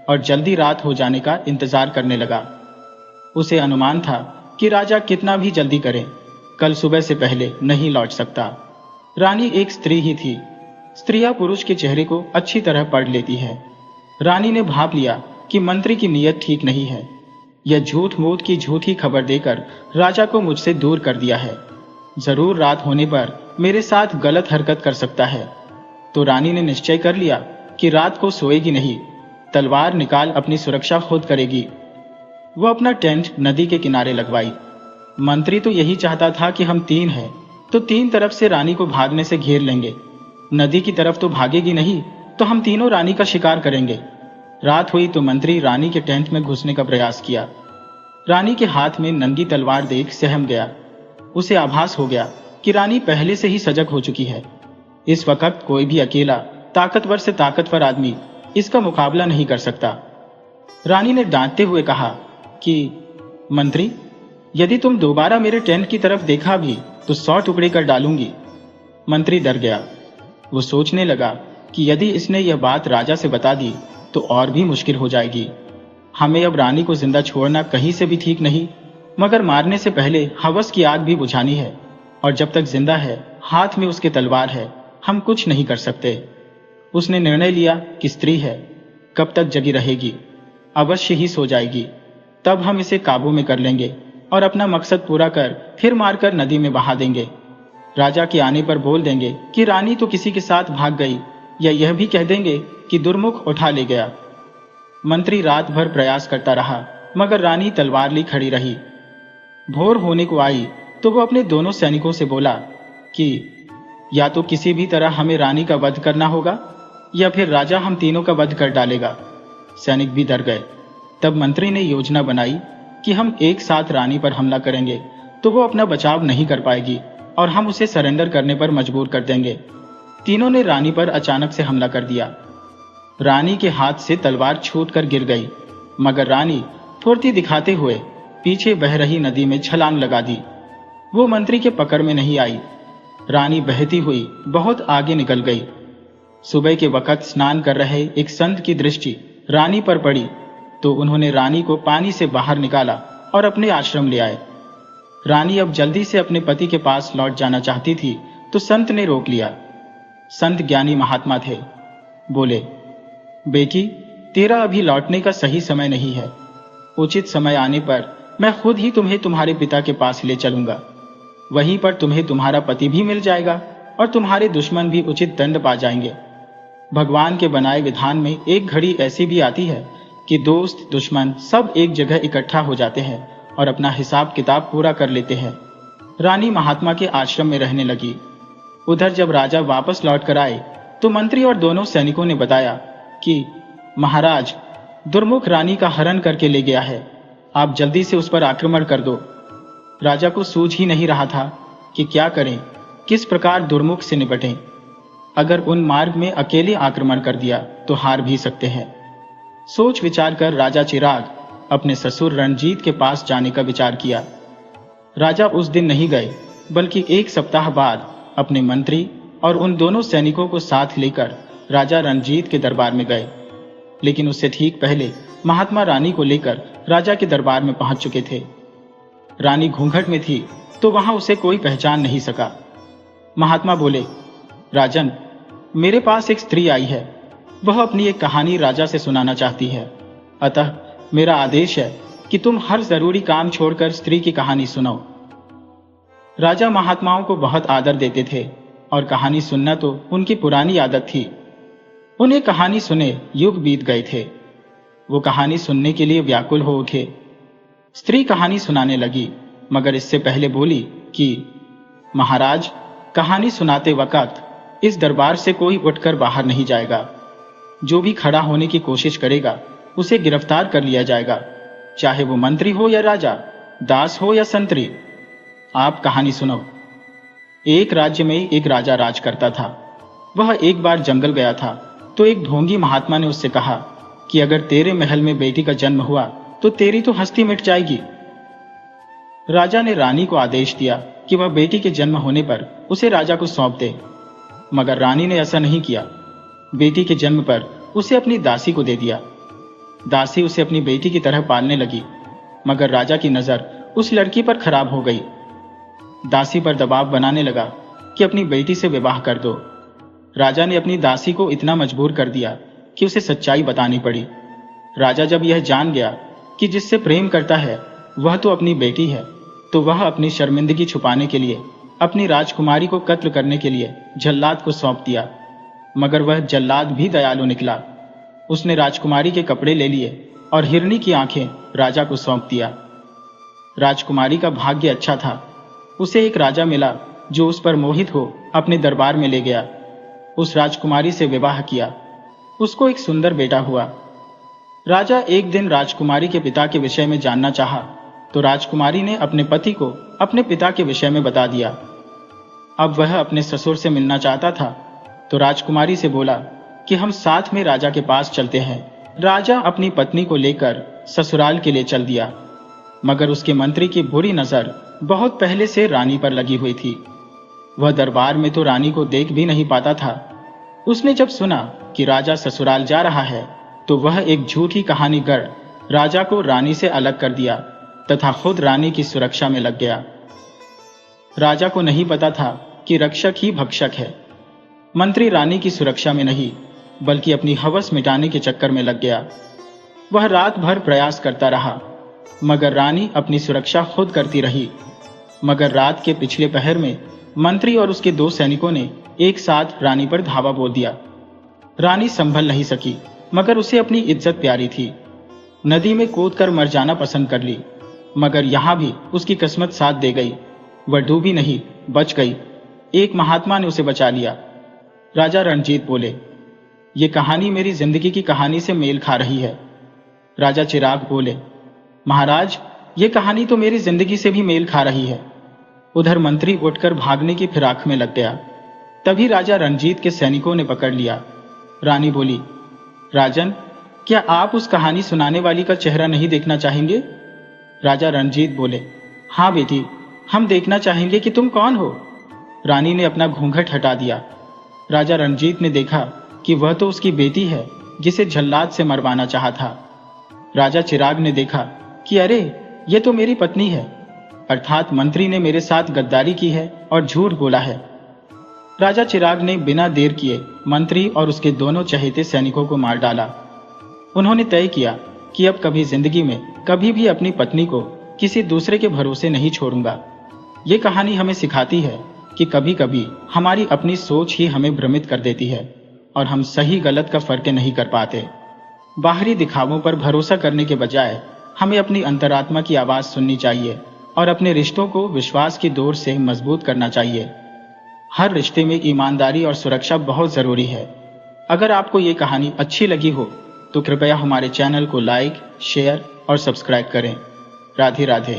और जल्दी रात हो जाने का इंतजार करने लगा। उसे अनुमान था कि राजा कितना भी जल्दी करे, कल सुबह से पहले नहीं लौट सकता। रानी एक स्त्री ही थी, स्त्रियां पुरुष के चेहरे को अच्छी तरह पढ़ लेती है। रानी ने भाप लिया कि मंत्री की नीयत ठीक नहीं है, यह झूठ मूठ की झूठी खबर देकर राजा को मुझसे दूर कर दिया है। जरूर रात होने पर मेरे साथ गलत हरकत कर सकता है। तो रानी ने निश्चय कर लिया कि रात को सोएगी नहीं, तलवार निकाल अपनी सुरक्षा खुद करेगी। वो अपना टेंट नदी के किनारे लगवाई। मंत्री तो यही चाहता था कि हम 3 हैं तो 3 तरफ से रानी को भागने से घेर लेंगे। नदी की तरफ तो भागेगी नहीं, तो हम तीनों रानी का शिकार करेंगे। रात हुई तो मंत्री रानी के टेंट में घुसने का प्रयास किया। रानी के हाथ में नंगी तलवार देख सहम गया। उसे आभास हो गया कि रानी पहले से ही सजग हो चुकी है। इस वक्त कोई भी अकेला ताकतवर से ताकतवर आदमी इसका मुकाबला नहीं कर सकता। रानी ने डांटते हुए कहा कि मंत्री, यदि तुम दोबारा मेरे टेंट की तरफ देखा भी तो 100 टुकड़े कर डालूंगी। मंत्री डर गया। वो सोचने लगा कि यदि इसने यह बात राजा से बता दी तो और भी मुश्किल हो जाएगी। हमें अब रानी को जिंदा छोड़ना कहीं से भी ठीक नहीं, मगर मारने से पहले हवस की आग भी बुझानी है, और जब तक जिंदा है, हाथ में उसके तलवार है, हम कुछ नहीं कर सकते। उसने निर्णय लिया कि स्त्री है, कब तक जगी रहेगी, अवश्य ही सो जाएगी। तब हम इसे काबू में कर लेंगे और अपना मकसद पूरा कर फिर मारकर नदी में बहा देंगे। राजा के आने पर बोल देंगे कि रानी तो किसी के साथ भाग गई, या यह भी कह देंगे कि दुर्मुख उठा ले गया। मंत्री रात भर प्रयास करता रहा, मगर रानी तलवार ली खड़ी रही। भोर होने को आई तो वो अपने दोनों सैनिकों से बोला कि या तो किसी भी तरह हमें रानी का वध करना होगा, या फिर राजा हम तीनों का वध कर डालेगा। सैनिक भी डर गए। तब मंत्री ने योजना बनाई कि हम एक साथ रानी पर हमला करेंगे तो वो अपना बचाव नहीं कर पाएगी और हम उसे सरेंडर करने पर मजबूर कर देंगे। तीनों ने रानी पर अचानक से हमला कर दिया। रानी के हाथ से तलवार छूटकर गिर गई, मगर रानी फुर्ती दिखाते हुए पीछे बह रही नदी में छलांग लगा दी। वो मंत्री के पकड़ में नहीं आई। रानी बहती हुई बहुत आगे निकल गई। सुबह के वक्त स्नान कर रहे एक संत की दृष्टि रानी पर पड़ी तो उन्होंने रानी को पानी से बाहर निकाला और अपने आश्रम ले आए। रानी अब जल्दी से अपने पति के पास लौट जाना चाहती थी तो संत ने रोक लिया। संत ज्ञानी महात्मा थे। बोले, बेटी, तेरा अभी लौटने का सही समय नहीं है। उचित समय आने पर मैं खुद ही तुम्हें तुम्हारे पिता के पास ले चलूंगा। वहीं पर तुम्हें तुम्हारा पति भी मिल जाएगा और तुम्हारे दुश्मन भी उचित दंड पा जाएंगे। भगवान के बनाए विधान में एक घड़ी ऐसी भी आती है कि दोस्त दुश्मन सब एक जगह इकट्ठा हो जाते हैं और अपना हिसाब किताब पूरा कर लेते हैं। रानी महात्मा के आश्रम में रहने लगी। उधर जब राजा वापस लौट कर आए तो मंत्री और दोनों सैनिकों ने बताया कि महाराज, दुर्मुख रानी का हरण करके ले गया है, आप जल्दी से उस पर आक्रमण कर दो। राजा को सूझ ही नहीं रहा था कि क्या करें, किस प्रकार दुर्मुख से निपटें। अगर उन मार्ग में अकेले आक्रमण कर दिया तो हार भी सकते हैं। सोच विचार कर राजा चिराग अपने ससुर रणजीत के पास जाने का विचार किया। राजा उस दिन नहीं गए, बल्कि एक सप्ताह बाद अपने मंत्री और उन दोनों सैनिकों को साथ लेकर राजा रणजीत के दरबार में गए। लेकिन उससे ठीक पहले महात्मा रानी को लेकर राजा के दरबार में पहुंच चुके थे। रानी घूंघट में थी तो वहां उसे कोई पहचान नहीं सका। महात्मा बोले, राजन, मेरे पास एक स्त्री आई है। वह अपनी एक कहानी राजा से सुनाना चाहती है। अतः मेरा आदेश है कि तुम हर जरूरी काम छोड़कर स्त्री की कहानी सुनाओ। राजा महात्माओं को बहुत आदर देते थे और कहानी सुनना तो उनकी पुरानी आदत थी। उन्हें कहानी सुने युग बीत गए थे। वो कहानी सुनने के लिए व्याकुल हो उठे। स्त्री कहानी सुनाने लगी, मगर इससे पहले बोली कि महाराज, कहानी सुनाते वक्त इस दरबार से कोई उठकर बाहर नहीं जाएगा। जो भी खड़ा होने की कोशिश करेगा उसे गिरफ्तार कर लिया जाएगा, चाहे वो मंत्री हो या राजा, दास हो या संतरी। आप कहानी सुनो। एक राज्य में एक राजा राज करता था। वह एक बार जंगल गया था तो एक ढोंगी महात्मा ने उससे कहा कि अगर तेरे महल में बेटी का जन्म हुआ तो तेरी तो हस्ती मिट जाएगी। राजा ने रानी को आदेश दिया कि वह बेटी के जन्म होने पर उसे राजा को सौंप दे, मगर रानी ने ऐसा नहीं किया। बेटी के जन्म पर उसे अपनी दासी को दे दिया। दासी उसे अपनी बेटी की तरह पालने लगी, मगर राजा की नजर उस लड़की पर खराब हो गई। दासी पर दबाव बनाने लगा कि अपनी बेटी से विवाह कर दो। राजा ने अपनी दासी को इतना मजबूर कर दिया कि उसे सच्चाई बतानी पड़ी। राजा जब यह जान गया कि जिससे प्रेम करता है वह तो अपनी बेटी है, तो वह अपनी शर्मिंदगी छुपाने के लिए अपनी राजकुमारी को कत्ल करने के लिए जल्लाद को सौंप दिया। मगर वह जल्लाद भी दयालु निकला। उसने राजकुमारी के कपड़े ले लिए और हिरनी की आंखें राजा को सौंप दिया। राजकुमारी का भाग्य अच्छा था। उसे एक राजा मिला जो उस पर मोहित हो अपने दरबार में ले गया। उस राजकुमारी से विवाह किया उसको एक सुंदर बेटा हुआ। राजा एक दिन राजकुमारी के पिता के विषय में जानना चाहा, तो राजकुमारी ने अपने पति को अपने पिता के विषय में बता दिया। अब वह अपने ससुर से मिलना चाहता था, तो राजकुमारी से बोला कि हम साथ में राजा के पास चलते हैं। राजा अपनी पत्नी को लेकर ससुराल के लिए चल दिया, मगर उसके मंत्री की बुरी नजर बहुत पहले से रानी पर लगी हुई थी। वह दरबार में तो रानी को देख भी नहीं पाता था। उसने जब सुना कि राजा ससुराल जा रहा है, तो वह एक झूठी कहानी गढ़ राजा को रानी से अलग कर दिया तथा खुद रानी की सुरक्षा में लग गया। राजा को नहीं पता था कि रक्षक ही भक्षक है। मंत्री रानी की सुरक्षा में नहीं, बल्कि अपनी हवस मिटाने के चक्कर में लग गया। वह रात भर प्रयास करता रहा, मगर रानी अपनी सुरक्षा खुद करती रही। मगर रात के पिछले पहर में मंत्री और उसके 2 सैनिकों ने एक साथ रानी पर धावा बोल दिया। रानी संभल नहीं सकी, मगर उसे अपनी इज्जत प्यारी थी। नदी में कूदकर मर जाना पसंद कर ली, मगर यहां भी उसकी किस्मत साथ दे गई। वह डूबी नहीं, बच गई। एक महात्मा ने उसे बचा लिया। राजा रणजीत बोले, ये कहानी मेरी जिंदगी की कहानी से मेल खा रही है। राजा चिराग बोले, महाराज, ये कहानी तो मेरी जिंदगी से भी मेल खा रही है। उधर मंत्री उठकर भागने की फिराक में लग गया। तभी राजा रणजीत के सैनिकों ने पकड़ लिया। रानी बोली, राजन, क्या आप उस कहानी सुनाने वाली का चेहरा नहीं देखना चाहेंगे? राजा रणजीत बोले, हाँ बेटी, हम देखना चाहेंगे कि तुम कौन हो। रानी ने अपना घूंघट हटा दिया। राजा रणजीत ने देखा कि वह तो उसकी बेटी है जिसे जल्लाद से मरवाना चाहा था। राजा चिराग ने देखा कि अरे, ये तो मेरी पत्नी है, अर्थात मंत्री ने मेरे साथ गद्दारी की है और झूठ बोला है। राजा चिराग ने बिना देर किए मंत्री और उसके दोनों चहेते सैनिकों को मार डाला। उन्होंने तय किया कि अब कभी जिंदगी में कभी भी अपनी पत्नी को किसी दूसरे के भरोसे नहीं छोड़ूंगा। ये कहानी हमें सिखाती है कि कभी कभी हमारी अपनी सोच ही हमें भ्रमित कर देती है और हम सही गलत का फर्क नहीं कर पाते। बाहरी दिखावों पर भरोसा करने के बजाय हमें अपनी अंतरात्मा की आवाज सुननी चाहिए और अपने रिश्तों को विश्वास की डोर से मजबूत करना चाहिए। हर रिश्ते में ईमानदारी और सुरक्षा बहुत जरूरी है। अगर आपको ये कहानी अच्छी लगी हो तो कृपया हमारे चैनल को लाइक, शेयर और सब्सक्राइब करें। राधे राधे।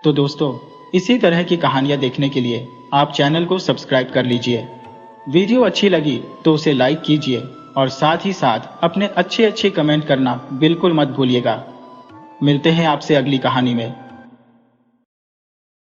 तो दोस्तों, इसी तरह की कहानियां देखने के लिए आप चैनल को सब्सक्राइब कर लीजिए। वीडियो अच्छी लगी तो उसे लाइक कीजिए और साथ ही साथ अपने अच्छे कमेंट करना बिल्कुल मत भूलिएगा। मिलते हैं आपसे अगली कहानी में।